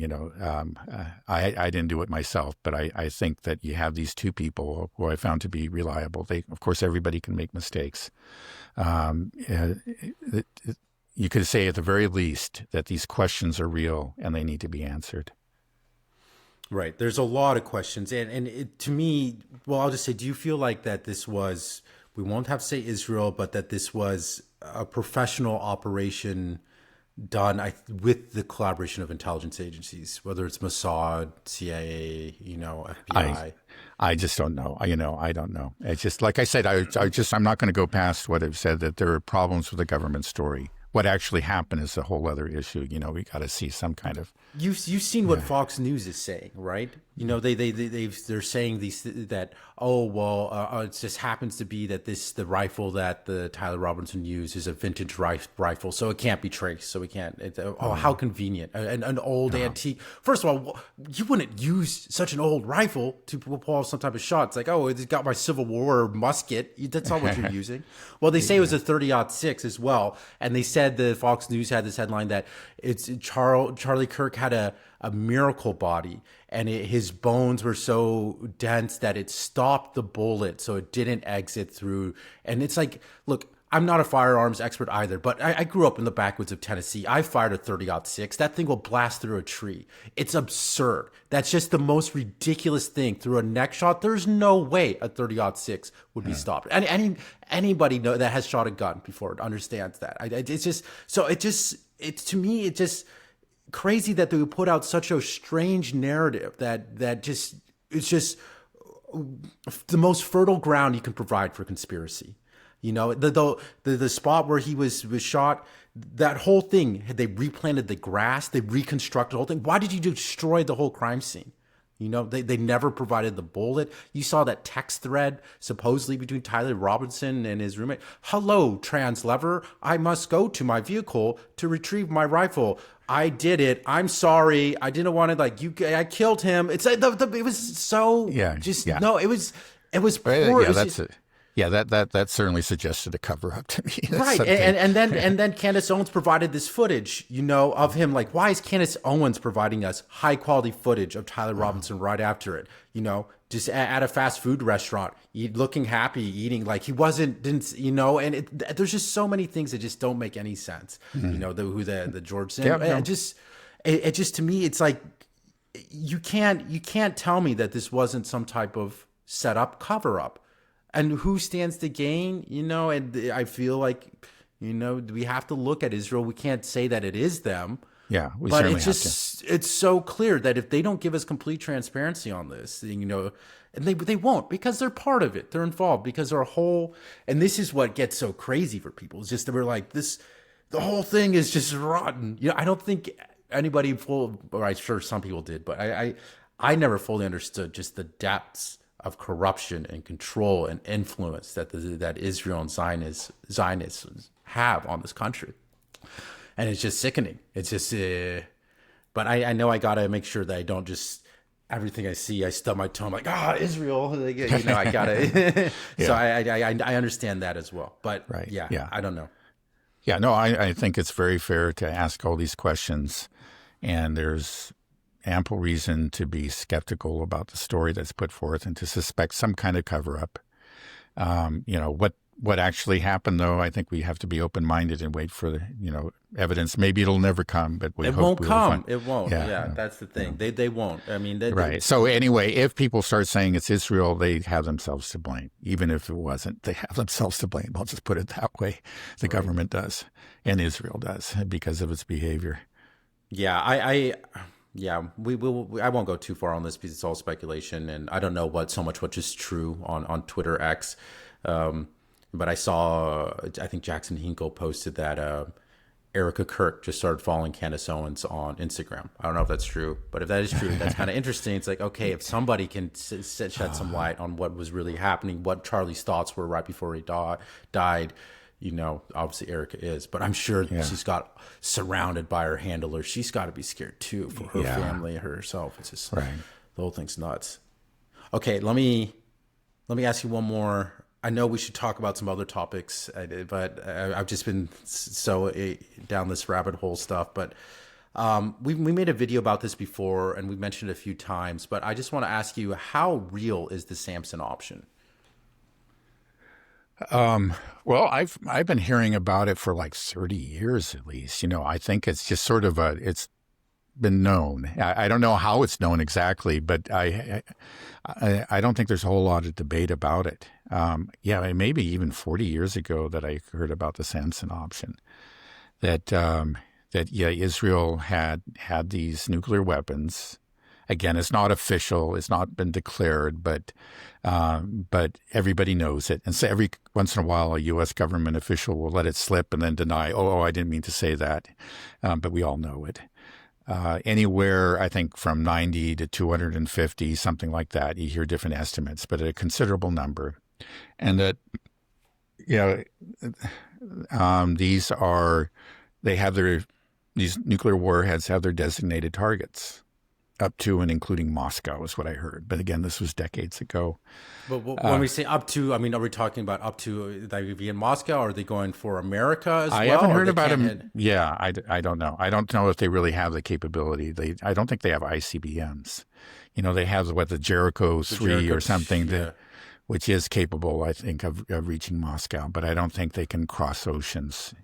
I didn't do it myself, but I think that you have these two people who I found to be reliable. Of course, everybody can make mistakes. You could say at the very least that these questions are real and they need to be answered. Right. There's a lot of questions. And to me, well, I'll just say, do you feel like that this was, we won't have to say Israel, but that this was a professional operation done with the collaboration of intelligence agencies, whether it's Mossad, CIA, FBI? I just don't know. I don't know. It's just, like I said, I'm not going to go past what I've said, that there are problems with the government story. What actually happened is a whole other issue. We got to see some kind of. You've seen what Fox News is saying, right? they're saying that, oh well, it just happens to be that the rifle that the Tyler Robinson used is a vintage rifle, so it can't be traced, so we can't. How convenient, an old antique. First of all, you wouldn't use such an old rifle to pull off some type of shot. It's like, oh, it's got my Civil War musket. That's not what you're using. Well, they say it was a 30-06 as well, and they said the Fox News had this headline that Charlie Kirk had a miracle body, and his bones were so dense that it stopped the bullet, so it didn't exit through. And it's like, look, I'm not a firearms expert either, but I grew up in the backwoods of Tennessee. I fired a 30-06. That thing will blast through a tree. It's absurd. That's just the most ridiculous thing. Through a neck shot, there's no way a 30-06 would be stopped. And anybody that has shot a gun before understands that. To me, it just crazy that they would put out such a strange narrative that just, it's just the most fertile ground you can provide for conspiracy. The spot where he was shot, that whole thing, they replanted the grass, they reconstructed the whole thing. Why did you destroy the whole crime scene? They never provided the bullet. You saw that text thread supposedly between Tyler Robinson and his roommate. Hello, trans lover. I must go to my vehicle to retrieve my rifle. I did it. I'm sorry. I didn't want to I killed him. It was so no. It was poor. That certainly suggested a cover up to me. Right. And then Candace Owens provided this footage, of him. Like, why is Candace Owens providing us high quality footage of Tyler Robinson right after it? Just at a fast food restaurant, looking happy, eating like he didn't. There's just so many things that just don't make any sense. The George Zimmerman. It just to me, it's like you can't tell me that this wasn't some type of setup cover up. And who stands to gain, and I feel like, we have to look at Israel. We can't say that it is them. Yeah, but it's so clear that if they don't give us complete transparency on this, and they won't, because they're part of it. They're involved because our whole, and this is what gets so crazy for people. It's just that we're like the whole thing is just rotten. I don't think anybody or I'm sure some people did, but I never fully understood just the depths of corruption and control and influence that Israel and Zionists have on this country. And it's just sickening. It's just, but I know I got to make sure that I don't just, everything I see, I stub my toe. I'm like, Israel, I got to. So I understand that as well. But I don't know. Yeah, no, I think it's very fair to ask all these questions. And there's ample reason to be skeptical about the story that's put forth and to suspect some kind of cover-up. What actually happened, though, I think we have to be open-minded and wait for the, evidence. Maybe it'll never come, but it won't come. It won't. Yeah, that's the thing. Yeah. They won't. I mean, right. So anyway, if people start saying it's Israel, they have themselves to blame. Even if it wasn't, they have themselves to blame. I'll just put it that way. The government does, and Israel does, because of its behavior. Yeah, Yeah, we will. I won't go too far on this because it's all speculation, and I don't know what is true on Twitter X. But I saw, I think Jackson Hinkle posted that Erica Kirk just started following Candace Owens on Instagram. I don't know if that's true, but if that is true, that's kind of interesting. It's like, okay, if somebody can shed some light on what was really happening, what Charlie's thoughts were right before he died. Obviously Erica is, but I'm sure she's got surrounded by her handlers. She's got to be scared too for her family, herself. It's just the whole thing's nuts. Okay, let me ask you one more. I know we should talk about some other topics, but I've just been so down this rabbit hole stuff. But we made a video about this before, and we mentioned it a few times. But I just want to ask you, how real is the Samson option? Well, I've been hearing about it for like 30 years at least. I think it's just sort of it's been known. I don't know how it's known exactly, but I don't think there's a whole lot of debate about it. Maybe even 40 years ago that I heard about the Samson option, that Israel had these nuclear weapons. Again, it's not official. It's not been declared, but everybody knows it. And so every once in a while, a U.S. government official will let it slip and then deny, I didn't mean to say that. But we all know it. Anywhere, I think, from 90 to 250, something like that. You hear different estimates, but a considerable number. And that, you know, these are, they have their, these nuclear warheads have their designated targets, up to and including Moscow is what I heard. But again, this was decades ago. But when we say up to, I mean, are we talking about up to that would be in Moscow? Or are they going for America as well? I haven't heard about them. Yeah, I don't know. I don't know if they really have the capability. I don't think they have ICBMs. You know, they have what, the Jericho 3 or something, that, which is capable, I think, of reaching Moscow. But I don't think they can cross oceans.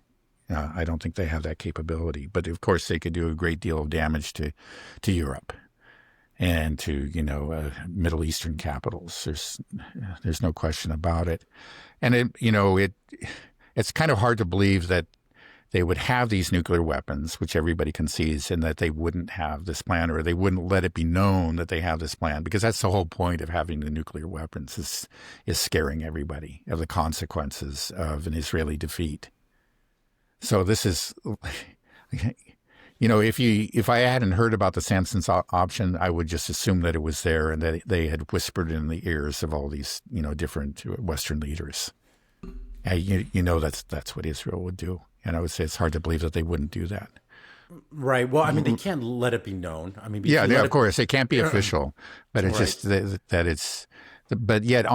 I don't think they have that capability. But of course, they could do a great deal of damage to Europe and to, you know, Middle Eastern capitals. There's no question about it. And it's kind of hard to believe that they would have these nuclear weapons, which everybody concedes, and that they wouldn't have this plan, or they wouldn't let it be known that they have this plan, because that's the whole point of having the nuclear weapons, is scaring everybody of the consequences of an Israeli defeat. So this is, you know, if I hadn't heard about the Samson's option, I would just assume that it was there and that they had whispered in the ears of all these, you know, different Western leaders. You know, that's what Israel would do. And I would say it's hard to believe that they wouldn't do that. Right. Well, I mean, they can't let it be known. I mean, yeah, of course, it can't be official, but it's just that it's, but yet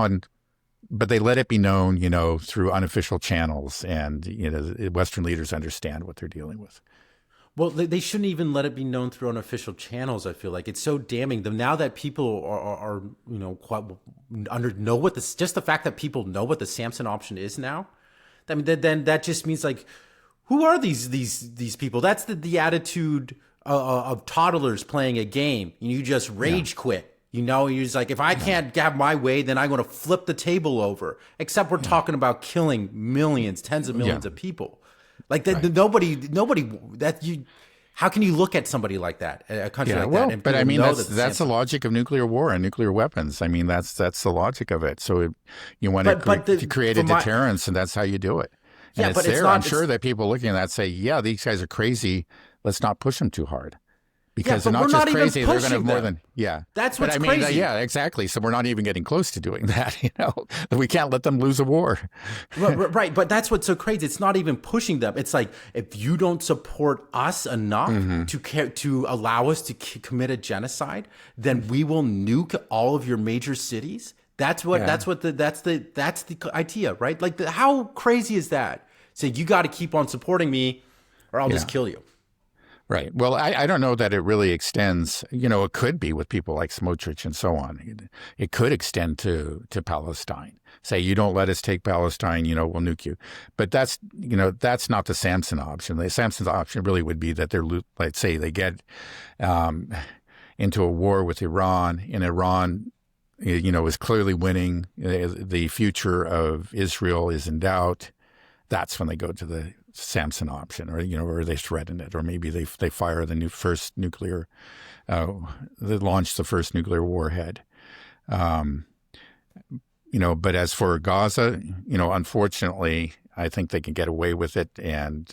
but they let it be known, you know, through unofficial channels, and, you know, Western leaders understand what they're dealing with. Well, they shouldn't even let it be known through unofficial channels. I feel like it's so damning. Now that people are you know, know what this, just the fact that people know what the Samson option is now, I mean, then that just means, like, who are these people? That's the attitude of toddlers playing a game. You just rage quit. You know, you're just like, if I can't have my way, then I'm going to flip the table over. Except we're talking about killing millions, tens of millions of people. Like nobody that you. How can you look at somebody like that, a country like that? And but I mean, that's the logic of nuclear war and nuclear weapons. I mean, that's the logic of it. So you want to create a deterrence, and that's how you do it. And it's there. I'm sure that people looking at that say, yeah, these guys are crazy. Let's not push them too hard. Because they're not just crazy, they're going to have more than, That's what's crazy. Yeah, exactly. So we're not even getting close to doing that, you know. We can't let them lose a war. Right, but that's what's so crazy. It's not even pushing them. It's like, if you don't support us enough to allow us to commit a genocide, then we will nuke all of your major cities. That's the idea, right? Like, how crazy is that? So you got to keep on supporting me, or I'll just kill you. Right. Well, I don't know that it really extends. You know, it could be with people like Smotrich and so on. It could extend to Palestine. Say, you don't let us take Palestine, you know, we'll nuke you. But that's not the Samson option. The Samson option really would be that let's say they get into a war with Iran, and Iran, you know, is clearly winning. The future of Israel is in doubt. That's when they go to the Samson option, or, you know, or they threaten it, or maybe they fire they launch the first nuclear warhead. You know, but as for Gaza, you know, unfortunately, I think they can get away with it, and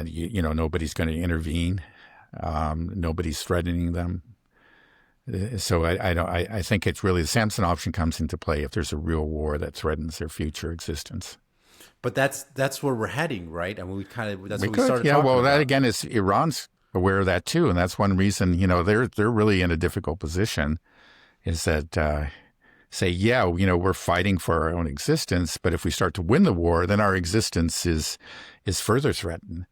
you know, nobody's going to intervene. Nobody's threatening them. So I think it's really the Samson option comes into play if there's a real war that threatens their future existence. But that's where we're heading, right? I mean, we started talking about. Yeah, well, that again is Iran's aware of that too, and that's one reason, you know, they're really in a difficult position. Is that say, yeah, you know, we're fighting for our own existence, but if we start to win the war, then our existence is further threatened.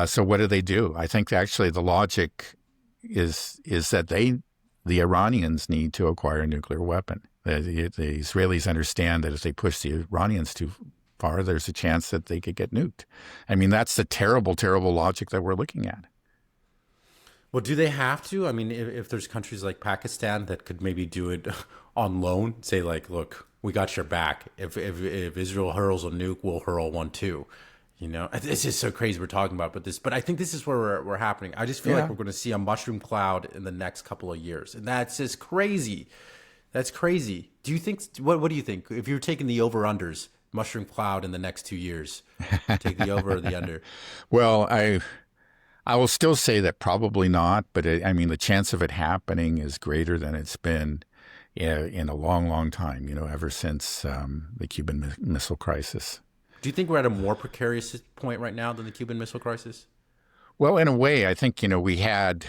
So what do? I think actually the logic is that the Iranians need to acquire a nuclear weapon. The Israelis understand that if they push the Iranians too far, there's a chance that they could get nuked. I mean, that's the terrible, terrible logic that we're looking at. Well, do they have to? I mean, if there's countries like Pakistan that could maybe do it on loan, say, like, look, we got your back. If Israel hurls a nuke, we'll hurl one too. You know, it's just so crazy we're talking about but I think this is where we're happening. I just feel like we're going to see a mushroom cloud in the next couple of years, and that's just crazy. That's crazy. Do you think? What do you think? If you're taking the over-unders, mushroom cloud in the next 2 years, take the over or the under? Well, I will still say that probably not, but I mean, the chance of it happening is greater than it's been in a long, long time, ever since the Cuban Missile Crisis. Do you think we're at a more precarious point right now than the Cuban Missile Crisis? Well, in a way, I think, we had,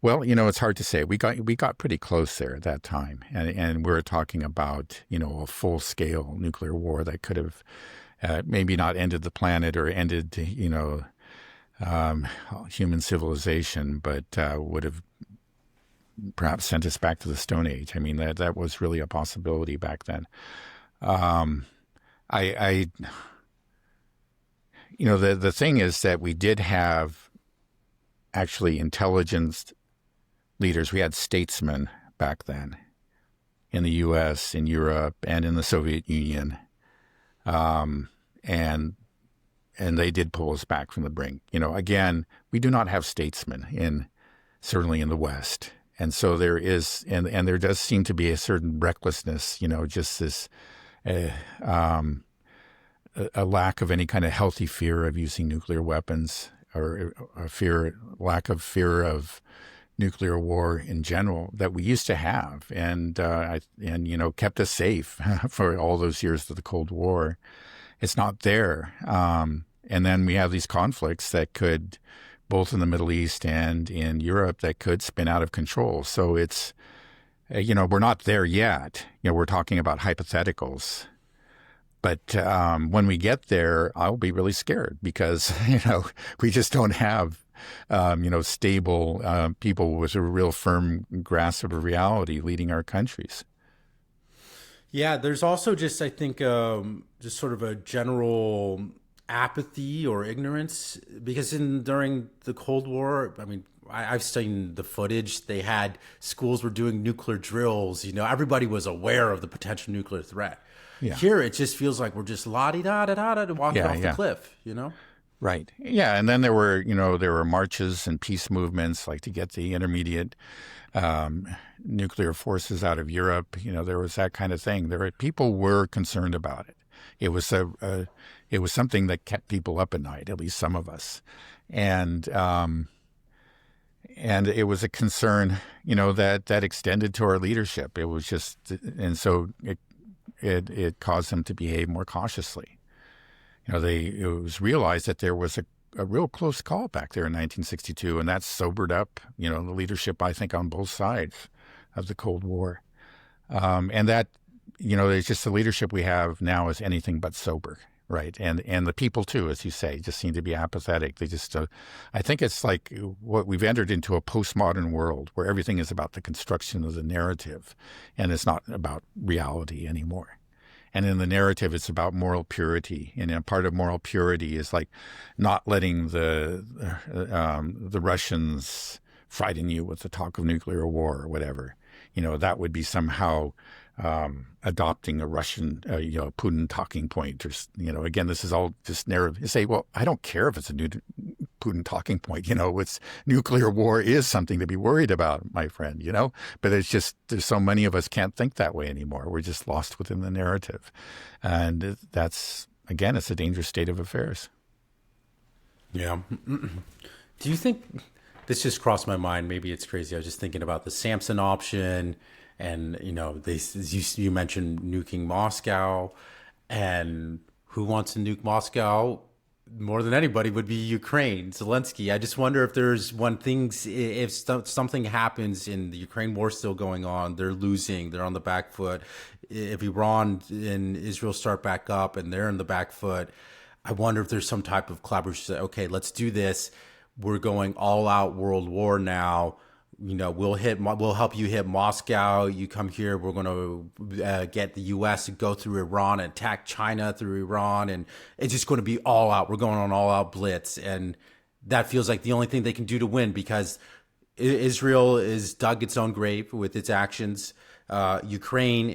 well, it's hard to say. We got pretty close there at that time. And we're talking about, a full-scale nuclear war that could have maybe not ended the planet or ended, human civilization, but would have perhaps sent us back to the Stone Age. I mean, that was really a possibility back then. I the thing is that we did have actually intelligence leaders. We had statesmen back then in the U.S., in Europe, and in the Soviet Union, and they did pull us back from the brink. Again, we do not have statesmen certainly in the West. And so there is, and there does seem to be a certain recklessness, just this, a lack of any kind of healthy fear of using nuclear weapons, or lack of fear of nuclear war in general that we used to have, and kept us safe for all those years of the Cold War. It's not there. And then we have these conflicts that could, both in the Middle East and in Europe, that could spin out of control. So it's, we're not there yet. We're talking about hypotheticals. But when we get there, I'll be really scared because, we just don't have, stable people with a real firm grasp of reality leading our countries. Yeah, there's also just, I think, just sort of a general apathy or ignorance, because during the Cold War, I mean, I've seen the footage. They had schools were doing nuclear drills. Everybody was aware of the potential nuclear threat. Yeah. Here, it just feels like we're just la-di-da-da-da-da walking off the cliff, Right. Yeah. And then there were marches and peace movements, like to get the intermediate nuclear forces out of Europe. There was that kind of thing. People were concerned about it. It was something that kept people up at night, at least some of us. And it was a concern, that extended to our leadership. It was just, and so it caused them to behave more cautiously. It was realized that there was a real close call back there in 1962, and that sobered up, the leadership, I think, on both sides of the Cold War. And that, it's just the leadership we have now is anything but sober, right? And the people, too, as you say, just seem to be apathetic. They just, I think it's like what we've entered into a postmodern world where everything is about the construction of the narrative, and it's not about reality anymore. And in the narrative, it's about moral purity. And a part of moral purity is like not letting the Russians frighten you with the talk of nuclear war or whatever. That would be somehow adopting a Russian, Putin talking point. Or, again, this is all just narrative. You say, well, I don't care if it's a new Putin talking point. It's nuclear war is something to be worried about, my friend, But it's just, there's so many of us can't think that way anymore. We're just lost within the narrative. And that's, again, it's a dangerous state of affairs. Yeah. Do you think, this just crossed my mind, maybe it's crazy, I was just thinking about the Samson Option, and you mentioned nuking Moscow, and who wants to nuke Moscow more than anybody would be Ukraine, Zelensky. I just wonder if something happens in the Ukraine war still going on, they're losing, they're on the back foot. If Iran and Israel start back up and they're in the back foot, I wonder if there's some type of collaboration. Okay, let's do this. We're going all out world war now. We'll help you hit Moscow. You come here. We're going to get the U.S. to go through Iran and attack China through Iran. And it's just going to be all out. We're going on all out blitz. And that feels like the only thing they can do to win, because Israel is dug its own grave with its actions. Ukraine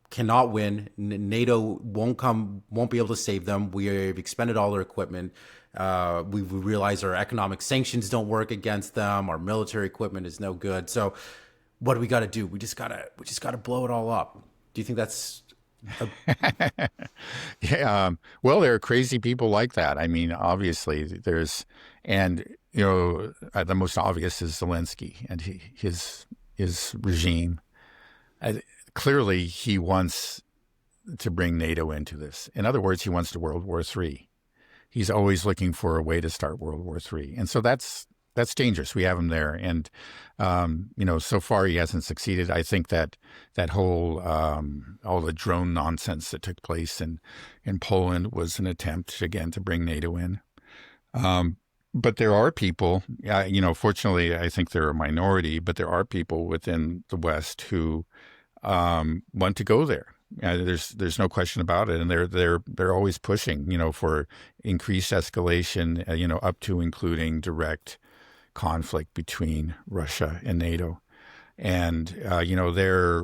cannot win. NATO won't be able to save them. We've expended all their equipment. We realize our economic sanctions don't work against them. Our military equipment is no good. So what do we got to do? We just got to blow it all up. Do you think that's Yeah. Well, there are crazy people like that. I mean, obviously, and the most obvious is Zelensky and his regime. Uh, Clearly, he wants to bring NATO into this. In other words, he wants to World War III. He's always looking for a way to start World War III, and so that's dangerous. We have him there, and so far he hasn't succeeded. I think that whole all the drone nonsense that took place in Poland was an attempt again to bring NATO in. But there are people, fortunately, I think they're a minority, but there are people within the West who want to go there. There's no question about it, and they're always pushing, for increased escalation, up to including direct conflict between Russia and NATO, and they're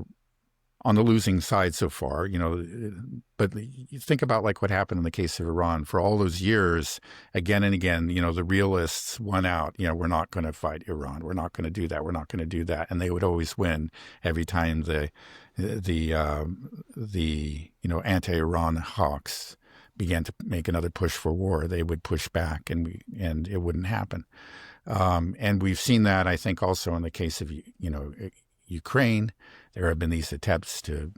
on the losing side so far, but you think about like what happened in the case of Iran. For all those years, again and again, the realists won out. We're not going to fight Iran. We're not going to do that. We're not going to do that. And they would always win every time the anti-Iran hawks began to make another push for war. They would push back, and it wouldn't happen. And we've seen that, I think, also in the case of Ukraine. There have been these attempts to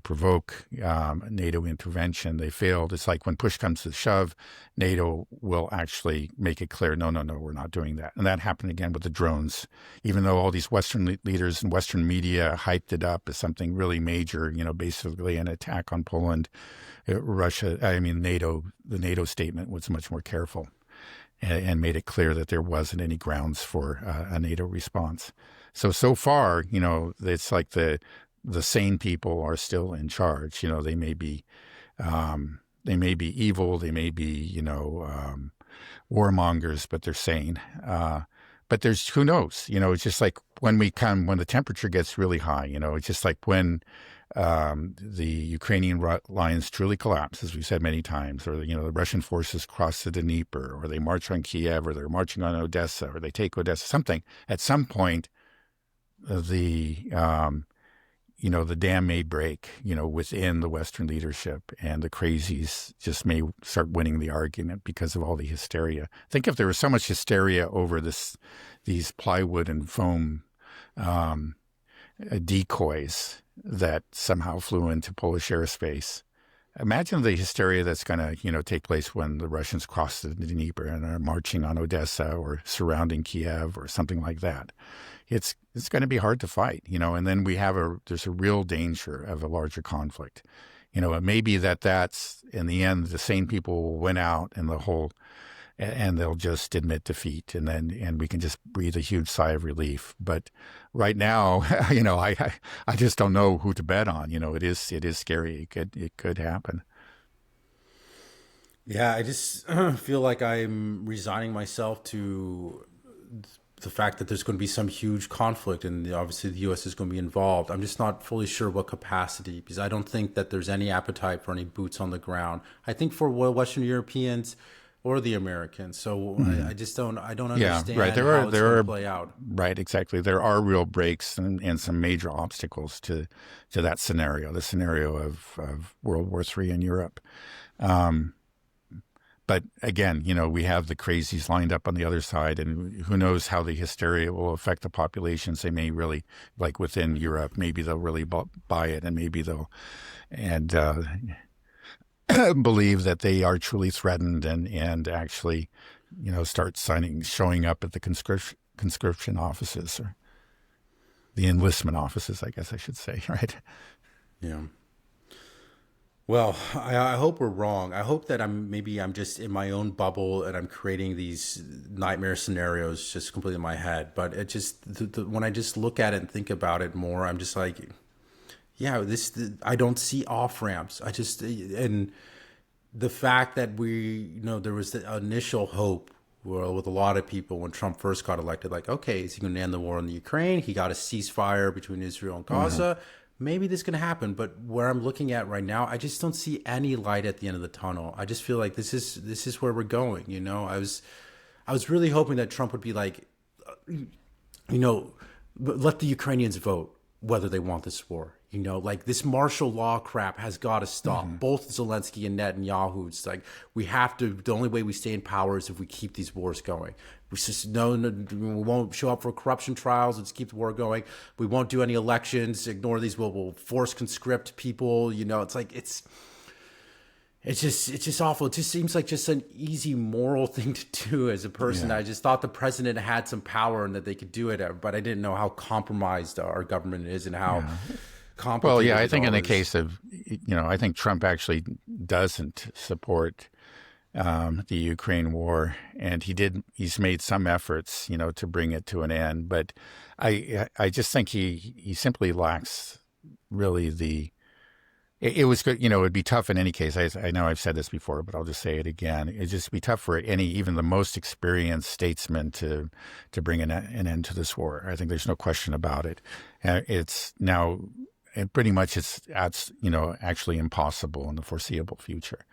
provoke NATO intervention. They failed. It's like when push comes to shove, NATO will actually make it clear, no, we're not doing that. And that happened again with the drones. Even though all these Western leaders and Western media hyped it up as something really major, basically an attack on Poland, NATO, the NATO statement was much more careful and made it clear that there wasn't any grounds for a NATO response. So far, it's like the sane people are still in charge. They may be evil, they may be warmongers, but they're sane. But who knows? It's just like when the temperature gets really high. It's just like when the Ukrainian lines truly collapse, as we've said many times, or the Russian forces cross the Dnieper, or they march on Kiev, or they're marching on Odessa, or they take Odessa. Something at some point. The dam may break, within the Western leadership, and the crazies just may start winning the argument because of all the hysteria. Think if there was so much hysteria over these plywood and foam decoys that somehow flew into Polish airspace. Imagine the hysteria that's going to, take place when the Russians cross the Dnieper and are marching on Odessa or surrounding Kiev or something like that. It's going to be hard to fight, and then there's a real danger of a larger conflict. It may be that's in the end, the sane people will win out and they'll just admit defeat, and we can just breathe a huge sigh of relief. But right now, I just don't know who to bet on. It is scary. It could happen. Yeah, I just feel like I'm resigning myself to the fact that there's going to be some huge conflict, and obviously the U.S. is going to be involved. I'm just not fully sure what capacity, because I don't think that there's any appetite for any boots on the ground. I think for Western Europeans or the Americans. So I just don't understand right. how it's going to play out. Right, exactly. There are real breaks and some major obstacles to that scenario, the scenario of World War III in Europe. But again, we have the crazies lined up on the other side, and who knows how the hysteria will affect the populations. They may really, like within Europe, maybe they'll really buy it, and maybe they'll believe that they are truly threatened and actually, start showing up at the conscription offices, or the enlistment offices, I guess I should say, right? Yeah. Well, I hope we're wrong. I hope that I'm just in my own bubble and I'm creating these nightmare scenarios just completely in my head. But it just when I just look at it and think about it more, I'm just like, yeah, I don't see off ramps. And the fact that there was the initial hope, well, with a lot of people when Trump first got elected, like, okay, is he going to end the war in the Ukraine? He got a ceasefire between Israel and Gaza. Mm-hmm. Maybe this can happen, but where I'm looking at right now, I just don't see any light at the end of the tunnel. I just feel like this is where we're going. I was really hoping that Trump would be like, let the Ukrainians vote whether they want this war. You know, like this martial law crap has got to stop. Both Zelensky and Netanyahu. It's like we have to. The only way we stay in power is if we keep these wars going. We just no, we won't show up for corruption trials. Let's keep the war going. We won't do any elections. Ignore these. We'll force conscript people. You know, it's like it's just awful. It just seems like just an easy moral thing to do as a person. I just thought the president had some power and that they could do it, but I didn't know how compromised our government is and how complicated. Well, yeah, I think in the case of, I think Trump actually doesn't support the Ukraine war, and he's made some efforts, to bring it to an end. But I just think he simply lacks really the. It was good, it'd be tough in any case. I know I've said this before, but I'll just say it again. It'd just be tough for even the most experienced statesman to bring an end to this war. I think there's no question about it. It's now, and pretty much it's actually impossible in the foreseeable future.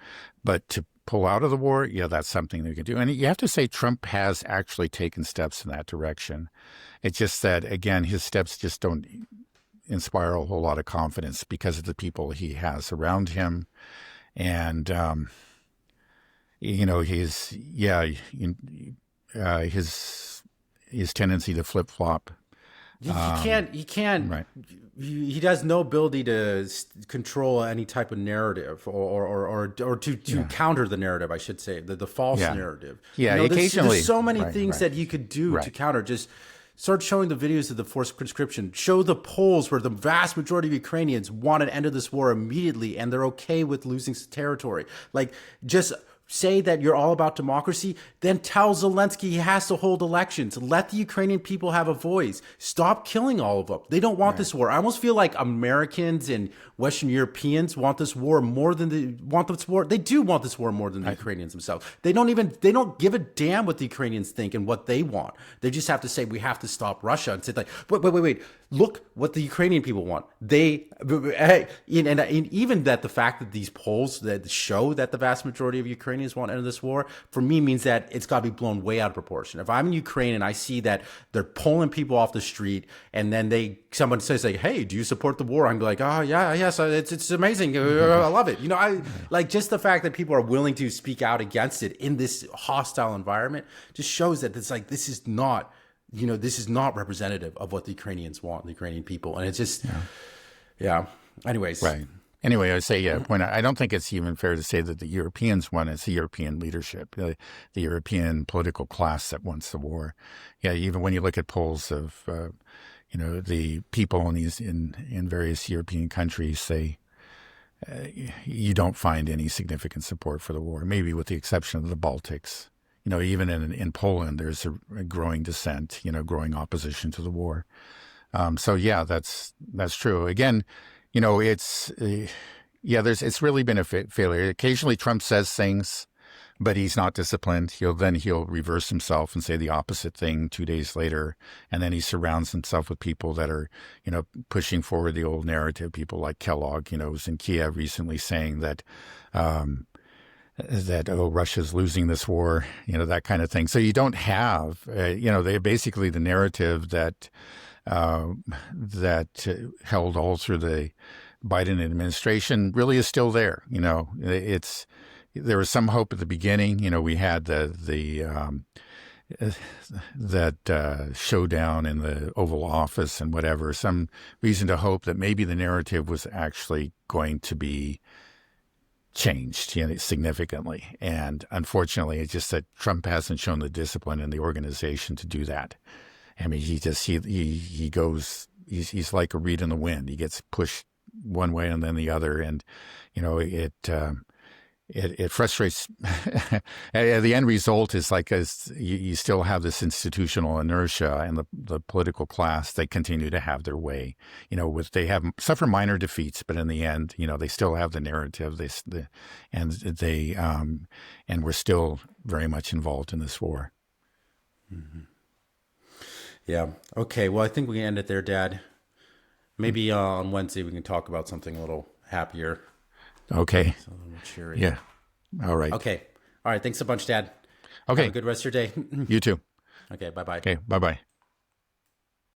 But to pull out of the war, that's something they can do. And you have to say Trump has actually taken steps in that direction. It's just that, again, his steps just don't inspire a whole lot of confidence because of the people he has around him. And, his tendency to flip-flop. He can't. Right. He has no ability to control any type of narrative or to counter the narrative, I should say, the false narrative. Yeah, occasionally. There's so many things that he could do to counter. Just start showing the videos of the forced conscription. Show the polls where the vast majority of Ukrainians want an end of this war immediately, and they're okay with losing territory. Like, just say that you're all about democracy, then tell Zelensky he has to hold elections. Let the Ukrainian people have a voice. Stop killing all of them. They don't want this war. I almost feel like Americans and Western Europeans want this war more than they want this war. They do want this war more than the Ukrainians themselves. They don't give a damn what the Ukrainians think and what they want. They just have to say, we have to stop Russia, and say like, wait. Look what the Ukrainian people want. And even that the fact that these polls that show that the vast majority of Ukrainians want to end this war, for me means that it's got to be blown way out of proportion. If I'm in Ukraine and I see that they're pulling people off the street, and then someone says like, "Hey, do you support the war?" I'm like, "Oh yeah, yes, it's amazing. I love it." I like just the fact that people are willing to speak out against it in this hostile environment just shows that it's like this is not. This is not representative of what the Ukrainians want, the Ukrainian people. And it's just, anyways. Right. Anyway, I say, point out, I don't think it's even fair to say that the Europeans want it's the European leadership, the European political class that wants the war. Yeah, even when you look at polls of, the people in various European countries, you don't find any significant support for the war, maybe with the exception of the Baltics. Even in Poland, there's a growing dissent, growing opposition to the war. That's true. Again, it's really been a failure. Occasionally Trump says things, but he's not disciplined. He'll reverse himself and say the opposite thing 2 days later. And then he surrounds himself with people that are, pushing forward the old narrative. People like Kellogg, was in Kiev recently saying that, Russia's losing this war, that kind of thing. So you don't have, they basically the narrative that held all through the Biden administration really is still there. There was some hope at the beginning. We had that showdown in the Oval Office and whatever, some reason to hope that maybe the narrative was actually going to be changed significantly. And unfortunately, it's just that Trump hasn't shown the discipline in the organization to do that. I mean, he goes, he's like a reed in the wind. He gets pushed one way and then the other. And, it frustrates. The end result is like you still have this institutional inertia, and the political class, they continue to have their way. They suffer minor defeats, but in the end, they still have the narrative. And we're still very much involved in this war. Mm-hmm. Yeah. Okay. Well, I think we can end it there, Dad. Maybe on Wednesday we can talk about something a little happier. Okay. So a little cheery. Yeah. All right. Okay. All right. Thanks a bunch, Dad. Okay. Have a good rest of your day. You too. Okay. Bye-bye. Okay. Bye-bye.